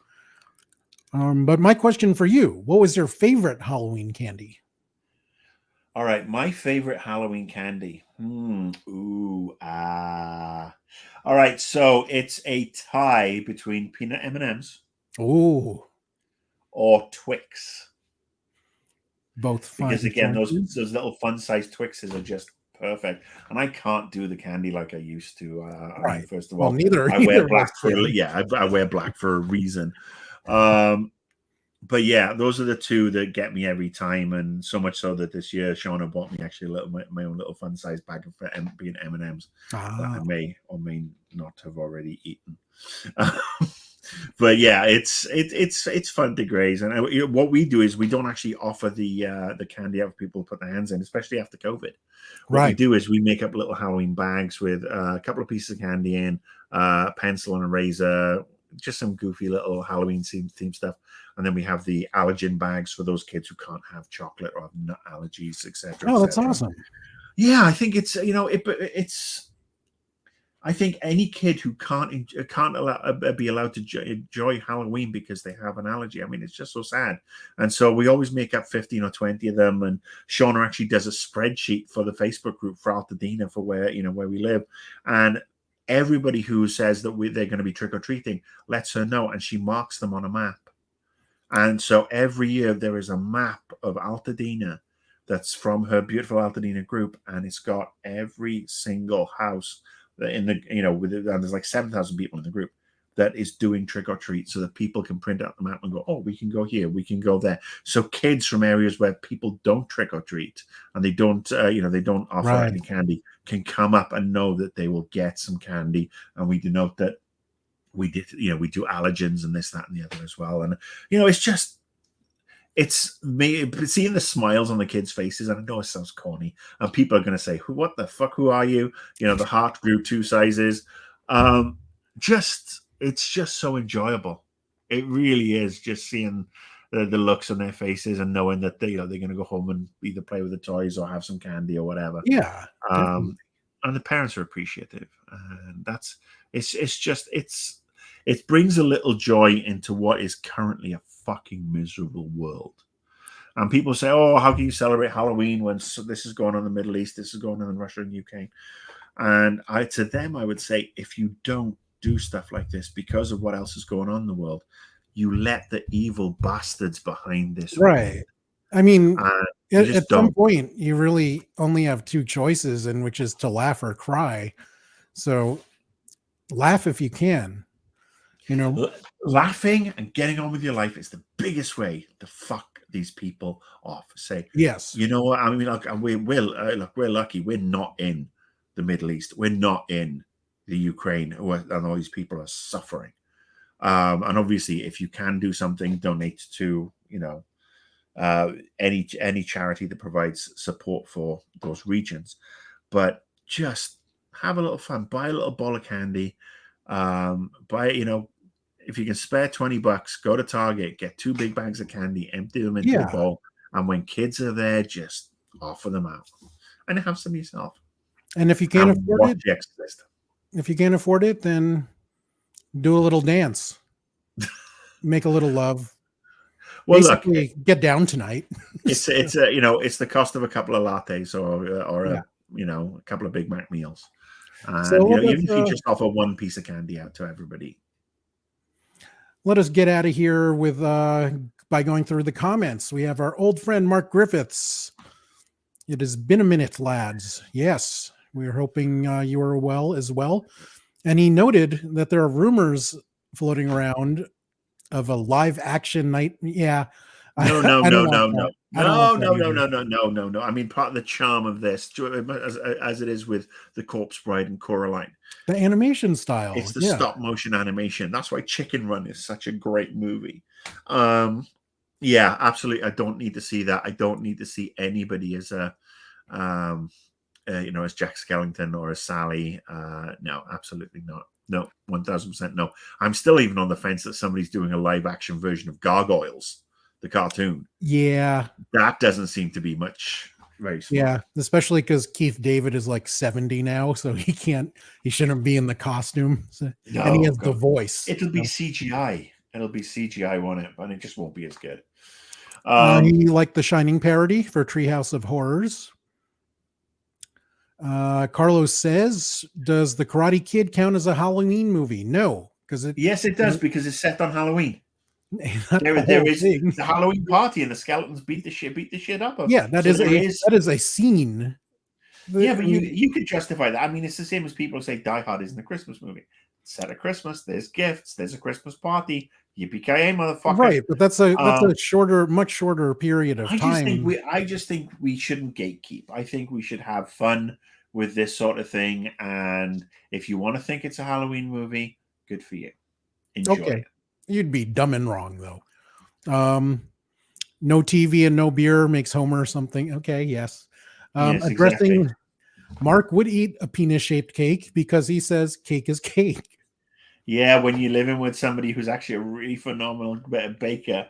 But my question for you, what was your favorite Halloween candy? All right, my favorite Halloween candy. All right, so it's a tie between peanut M&Ms. Oh. Or Twix. Both fun. Because again, those little fun-sized Twixes are just perfect, and I can't do the candy like I used to. Right. I mean, first of all, I wear black I wear black for a reason. But yeah, those are the two that get me every time, and so much so that this year Shauna bought me actually my own little fun-sized bag of M&Ms that I may or may not have already eaten. But yeah, it's fun to graze, and what we do is we don't actually offer the candy out for people to put their hands in, especially after COVID. What we do is we make up little Halloween bags with a couple of pieces of candy in, a pencil and a razor, just some goofy little Halloween themed stuff, and then we have the allergen bags for those kids who can't have chocolate or have nut allergies, etc. Oh, that's awesome. Yeah, I think it's I think any kid who can't be allowed to enjoy Halloween because they have an allergy, I mean, it's just so sad. And so we always make up 15 or 20 of them. And Shauna actually does a spreadsheet for the Facebook group for Altadena for where we live. And everybody who says that they're going to be trick-or-treating lets her know, and she marks them on a map. And so every year there is a map of Altadena that's from her beautiful Altadena group, and it's got every single house in the and there's like 7,000 people in the group that is doing trick or treat, so that people can print out the map and go, oh, we can go here, we can go there. So kids from areas where people don't trick or treat and they don't they don't offer any candy can come up and know that they will get some candy. And we denote that we do allergens and this, that, and the other as well. And it's me seeing the smiles on the kids' faces. And I know it sounds corny, and people are going to say, "What the fuck? Who are you?" The heart grew 2 sizes. It's just so enjoyable. It really is, just seeing the looks on their faces and knowing that they're going to go home and either play with the toys or have some candy or whatever. Yeah. And the parents are appreciative, and it's it brings a little joy into what is currently a fucking miserable world. And people say, "Oh, how can you celebrate Halloween when this is going on in the Middle East, this is going on in Russia and UK?" And to them, I would say, if you don't do stuff like this because of what else is going on in the world, you let the evil bastards behind this Right. I mean, at some don't. point, you really only have two choices, and which is to laugh or cry. So laugh if you can. You know, Laughing and getting on with your life is the biggest way to fuck these people off. Say, yes. you know what? I mean, look, we're lucky. We're not in the Middle East. We're not in the Ukraine, and all these people are suffering. And obviously, if you can do something, donate to any charity that provides support for those regions. But just have a little fun. Buy a little ball of candy. If you can spare $20, go to Target, get 2 big bags of candy, empty them into a bowl, and when kids are there, just offer them out and have some yourself. And if you can't afford it, then do a little dance, make a little love. Well, basically, get down tonight. It's the cost of a couple of lattes or a couple of Big Mac meals. And even if you just offer one piece of candy out to everybody. Let us get out of here with by going through the comments. We have our old friend Mark Griffiths. It has been a minute, lads. Yes, we're hoping you are well as well. And he noted that there are rumors floating around of a live action night. Yeah. No. I mean, part of the charm of this, as it is with The Corpse Bride and Coraline, the animation style. It's the stop motion animation. That's why Chicken Run is such a great movie. Yeah, absolutely. I don't need to see that. I don't need to see anybody as as Jack Skellington or as Sally. No, absolutely not. No, 1000% no. I'm still even on the fence that somebody's doing a live action version of Gargoyles, the cartoon. Yeah. That doesn't seem to be very smart. Yeah, especially because Keith David is like 70 now, so he shouldn't be in the costume. So, and he has the voice. It'll be CGI. It'll be CGI, won't it? But it just won't be as good. He liked the Shining parody for Treehouse of Horrors. Carlos says, does The Karate Kid count as a Halloween movie? No, because yes, it does, because it's set on Halloween. There is the Halloween party and the skeletons beat the shit up of. Yeah, that is a scene. Yeah, but you could justify that. I mean, it's the same as people say Die Hard isn't a Christmas movie. It's set at Christmas, there's gifts, there's a Christmas party. Yippee-ki-yay, motherfucker! Right, but that's a much shorter period of time. I just think we shouldn't gatekeep. I think we should have fun with this sort of thing. And if you want to think it's a Halloween movie, good for you. Enjoy it. You'd be dumb and wrong, though. No TV and no beer makes Homer something. Okay, yes. Addressing exactly. Mark would eat a penis-shaped cake because he says cake is cake. Yeah, when you're living with somebody who's actually a really phenomenal baker,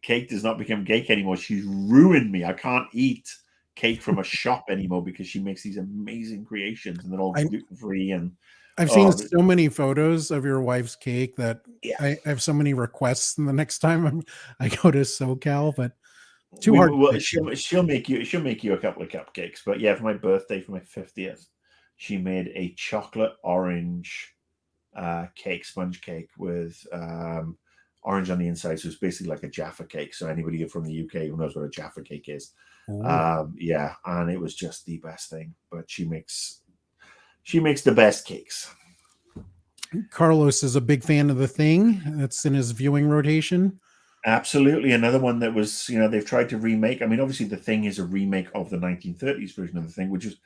cake does not become cake anymore. She's ruined me. I can't eat cake from a shop anymore because she makes these amazing creations and they're all gluten-free and I've seen so many photos of your wife's cake that I have so many requests. And the next time I go to SoCal, but too hard. She'll make you a couple of cupcakes. But yeah, for my birthday, for my 50th, she made a chocolate orange sponge cake with orange on the inside. So it's basically like a Jaffa cake. So anybody from the UK who knows what a Jaffa cake is, yeah, and it was just the best thing. But she makes the best cakes. Carlos is a big fan of The Thing. That's in his viewing rotation. Absolutely. Another one that was, they've tried to remake. I mean, obviously The Thing is a remake of the 1930s version of The Thing, which is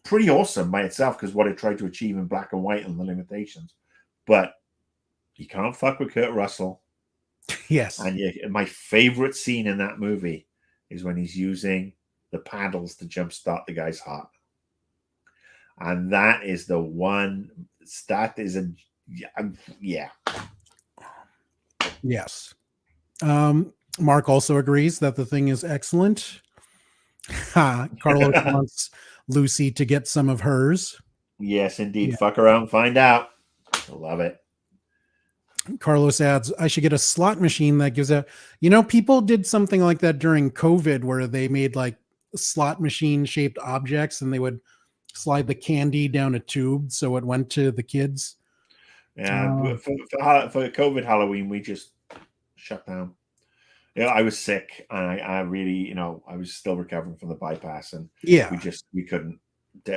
pretty awesome by itself because what it tried to achieve in black and white and the limitations. But you can't fuck with Kurt Russell. Yes. And my favorite scene in that movie is when he's using the paddles to jumpstart the guy's heart. And that is the one. That is yeah. Yes. Mark also agrees that The Thing is excellent. Carlos wants Lucy to get some of hers. Yes, indeed. Yeah. Fuck around, find out. I love it. Carlos adds, I should get a slot machine that gives out. People did something like that during COVID where they made like slot machine shaped objects and they would slide the candy down a tube so it went to the kids. Yeah, for COVID Halloween, we just shut down. Yeah, I was sick, and I really, I was still recovering from the bypass, and Yeah. we couldn't,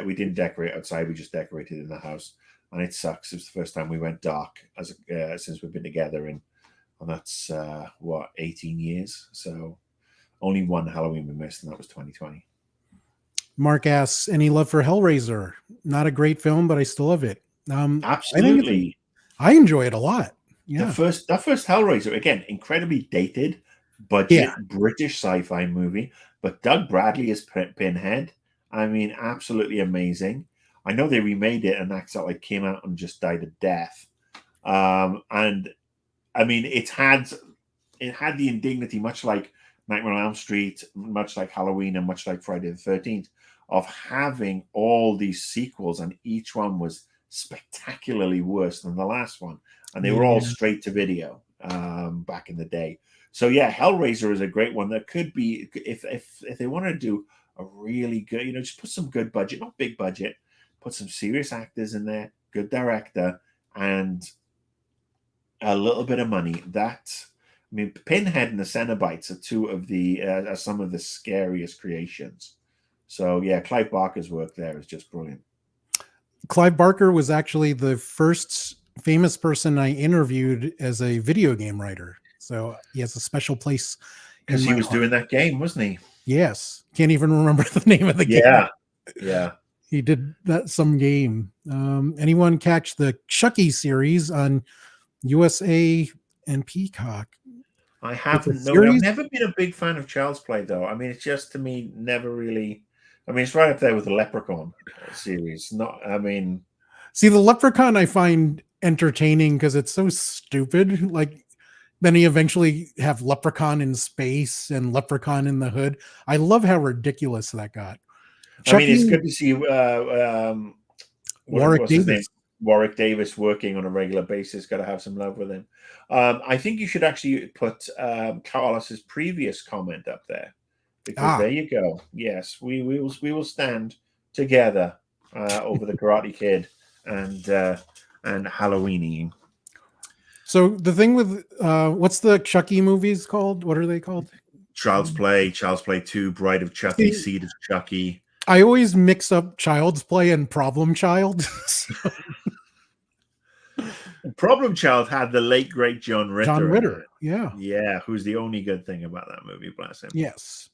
we didn't decorate outside. We just decorated in the house, and it sucks. It was the first time we went dark since we've been together, and that's 18 years. So only one Halloween we missed, and that was 2020. Mark asks, any love for Hellraiser? Not a great film, but I still love it. Absolutely. I enjoy it a lot. Yeah. That first Hellraiser, again, incredibly dated, budget British sci-fi movie, but Doug Bradley as Pinhead. I mean, absolutely amazing. I know they remade it and that came out and just died of death. And I mean, it had the indignity, much like Nightmare on Elm Street, much like Halloween, and much like Friday the 13th, of having all these sequels, and each one was spectacularly worse than the last one, and they were all straight to video back in the day. So yeah, Hellraiser is a great one that could be, if they want to do a really good, just put some good budget, not big budget, put some serious actors in there, good director, and a little bit of money. Pinhead and the Cenobites are two of are some of the scariest creations. So yeah, Clive Barker's work there is just brilliant. Clive Barker was actually the first famous person I interviewed as a video game writer. So he has a special place. Because he was doing that game, wasn't he? Yes. Can't even remember the name of the game. Yeah. He did some game. Anyone catch the Chucky series on USA and Peacock? I haven't. No, I've never been a big fan of Child's Play, though. I mean, it's just, to me, never really. I mean, it's right up there with the Leprechaun series. See, the Leprechaun I find entertaining because it's so stupid. Like, then he eventually have Leprechaun in space and Leprechaun in the hood. I love how ridiculous that got. Chucky, it's good to see Warwick Davis. Warwick Davis working on a regular basis. Got to have some love with him. I think you should actually put Carlos's previous comment up there, because there you go. Yes, we will stand together over the Karate Kid and Halloweening. So the thing with what's the Chucky movies called? What are they called? Child's Play 2, Bride of Chucky, Seed of Chucky. I always mix up Child's Play and Problem Child. Problem Child had the late great John Ritter. Yeah, who's the only good thing about that movie, bless him. Yes.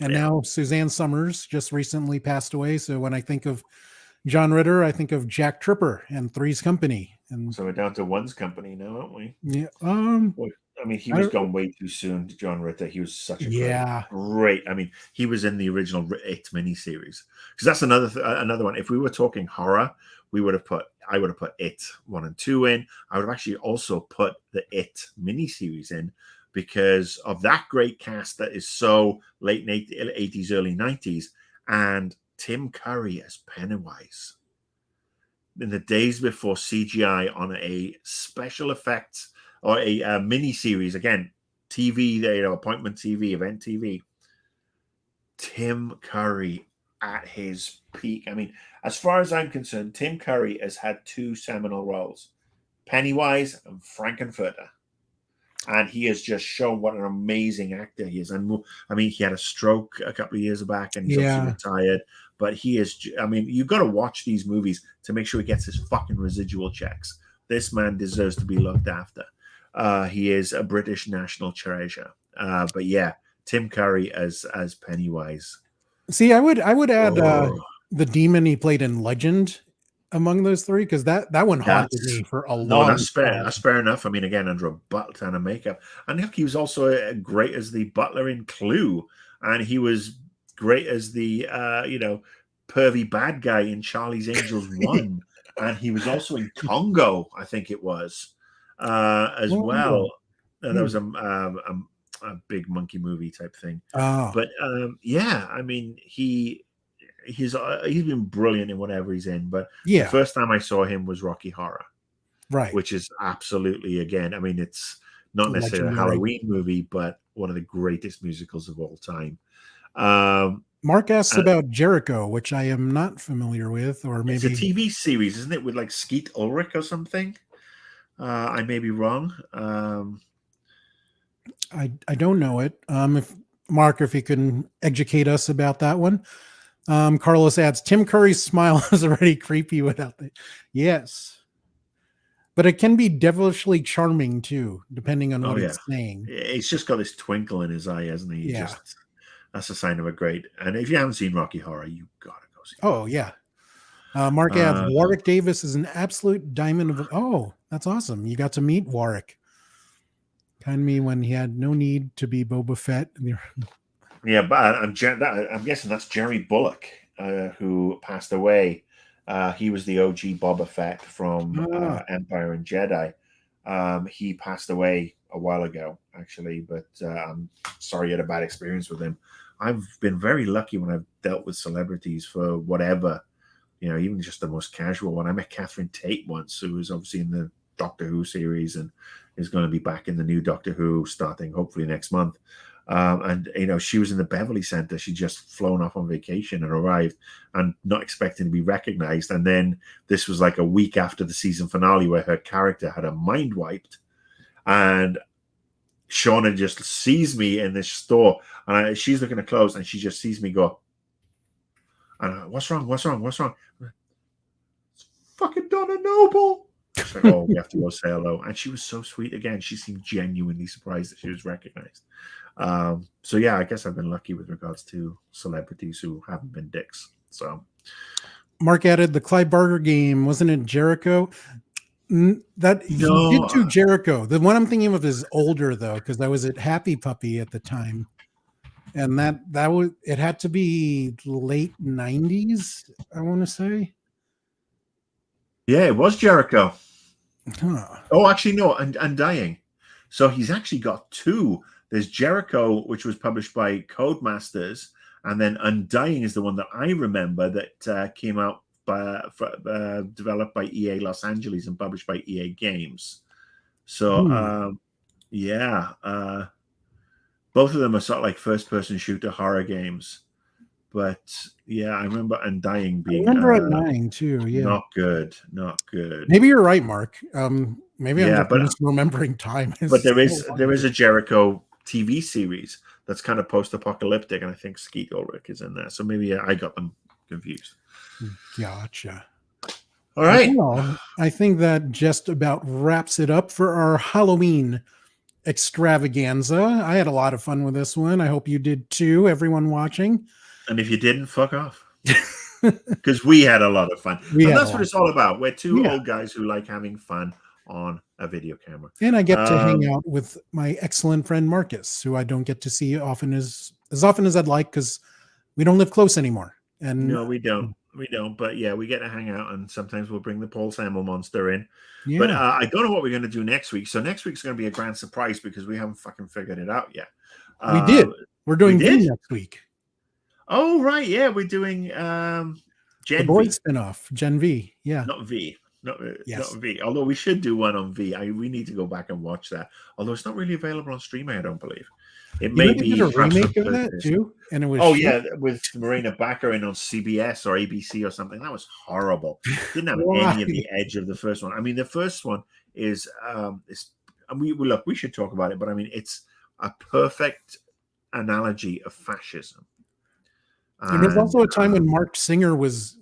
And now Suzanne Summers just recently passed away. So when I think of John Ritter, I think of Jack Tripper and Three's Company. And so we're down to One's Company now, aren't we? Yeah. I mean, he was gone way too soon, John Ritter. He was such a great. I mean, he was in the original It miniseries, because that's another one. If we were talking horror, I would have put It 1 and 2 in. I would have actually also put the It miniseries in, because of that great cast that is so late 80s, early 90s, and Tim Curry as Pennywise. In the days before CGI on a special effects or a mini series, again, TV, appointment TV, event TV, Tim Curry at his peak. I mean, as far as I'm concerned, Tim Curry has had two seminal roles, Pennywise and Frankenfurter. And he has just shown what an amazing actor he is. And I mean, he had a stroke a couple of years back and he's obviously retired. But he is, I mean, you've got to watch these movies to make sure he gets his fucking residual checks. This man deserves to be looked after. He is a British national treasure. But yeah, Tim Curry as Pennywise. See, I would add the demon he played in Legend among those three, because that one haunted me for a long time. That's fair enough. I mean, again, under a butt ton of makeup. And look, he was also great as the butler in Clue, and he was great as the pervy bad guy in Charlie's Angels 1, and he was also in Congo, I think it was, as well. That was a big monkey movie type thing. But yeah, I mean, he's been brilliant in whatever he's in. But the first time I saw him was Rocky Horror. Right. which is absolutely, again, I mean, it's not necessarily a Legendary. Halloween movie, but one of the greatest musicals of all time. Um, Mark asks and about Jericho, which I am not familiar with, or it's a maybe TV series, isn't it, with like Skeet Ulrich or something? I may be wrong. I don't know it. If Mark, if you can educate us about that one. Carlos adds, Tim Curry's smile is already creepy without the. Yes. But it can be devilishly charming too, depending on Oh what yeah, it's saying. he's just got this twinkle in his eye, hasn't he? Yeah. Just that's a sign of a great. And if you haven't seen Rocky Horror, you gotta go see Oh, Rocky yeah. Mark adds, Horror. Warwick Davis is an absolute diamond of. Oh, that's awesome. You got to meet Warwick. Kind of me when he had no need to be Boba Fett. Yeah, but I'm guessing that's Jerry Bullock, who passed away. He was the OG Boba Fett from Ah, Empire and Jedi. He passed away a while ago, actually, but I'm sorry you had a bad experience with him. I've been very lucky when I've dealt with celebrities for whatever, even just the most casual one. I met Catherine Tate once, who was obviously in the Doctor Who series and is going to be back in the new Doctor Who starting hopefully next month. And she was in the Beverly Center. She just flown off on vacation and arrived and not expecting to be recognized. And then this was like a week after the season finale where her character had her mind wiped. And Shauna just sees me in this store and she's looking to close and she just sees me go, what's wrong? What's wrong? What's wrong? It's fucking Donna Noble. It's like, oh, we have to go say hello. And she was so sweet again. She seemed genuinely surprised that she was recognized. So yeah, I guess I've been lucky with regards to celebrities who haven't been dicks. So Mark added the Clyde Barker game. Wasn't it Jericho? That he did do Jericho. The one I'm thinking of is older though, because I was at Happy Puppy at the time. And that was, it had to be late 90s, I want to say. Yeah, it was Jericho. Huh. Oh, actually, no, Undying. So he's actually got two. There's Jericho, which was published by Codemasters, and then Undying is the one that I remember that came out developed by EA Los Angeles and published by EA Games. So, both of them are sort of like first-person shooter horror games. But yeah, I remember Undying being Undying too. Yeah, not good. Maybe you're right, Mark. Maybe I'm just remembering time. But there is a Jericho TV series that's kind of post-apocalyptic, and I think Skeet Ulrich is in there. So maybe I got them confused. Gotcha. All right. Well, I think that just about wraps it up for our Halloween extravaganza. I had a lot of fun with this one. I hope you did too, everyone watching. And if you didn't, fuck off. Because we had a lot of fun. And that's what it's all about. We're two old guys who like having fun on a video camera. And I get to hang out with my excellent friend Marcus, who I don't get to see often as often as I'd like because we don't live close anymore. And no, we don't. We don't. But yeah, we get to hang out, and sometimes we'll bring the Paul Samuel monster in. Yeah. But I don't know what we're going to do next week. So next week's going to be a grand surprise because we haven't fucking figured it out yet. We did. We're doing V next week. Oh, right. Yeah, we're doing Gen the Boy spinoff, Gen V. Yeah. Not V. Not V. Although we should do one on V. We need to go back and watch that. Although it's not really available on streaming, I don't believe. It may be a remake of that too. And it was with Marina Backer in on CBS or ABC or something. That was horrible. Didn't have any of the edge of the first one. I mean, the first one is we should talk about it, but I mean, it's a perfect analogy of fascism. And there's also a time when Mark Singer was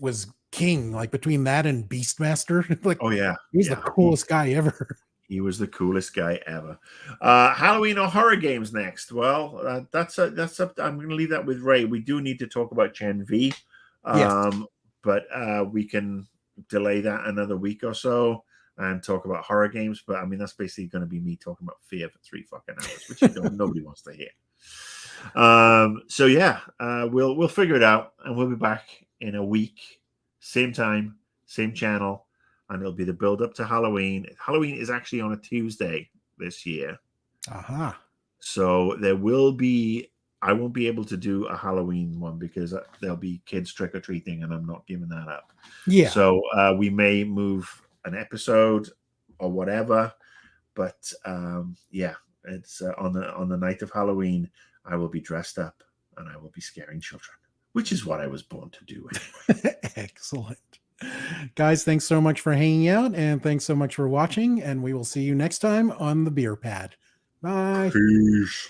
king, like between that and Beastmaster. Like, he was the coolest guy ever. He was the coolest guy ever. Halloween or horror games next? Well, that's up. I'm going to leave that with Ray. We do need to talk about Gen V, but we can delay that another week or so and talk about horror games. But I mean, that's basically going to be me talking about Fear for 3 fucking hours, which nobody wants to hear. So yeah, we'll figure it out, and we'll be back in a week, same time, same channel. And it'll be the build up to Halloween. Halloween is actually on a Tuesday this year. So there will be, I won't be able to do a Halloween one because there'll be kids trick or treating and I'm not giving that up. Yeah. So we may move an episode or whatever. But yeah, it's on the night of Halloween, I will be dressed up and I will be scaring children, which is what I was born to do. Anyway. Excellent. Guys, thanks so much for hanging out, and thanks so much for watching, and we will see you next time on the BeeRPad. Bye. Peace.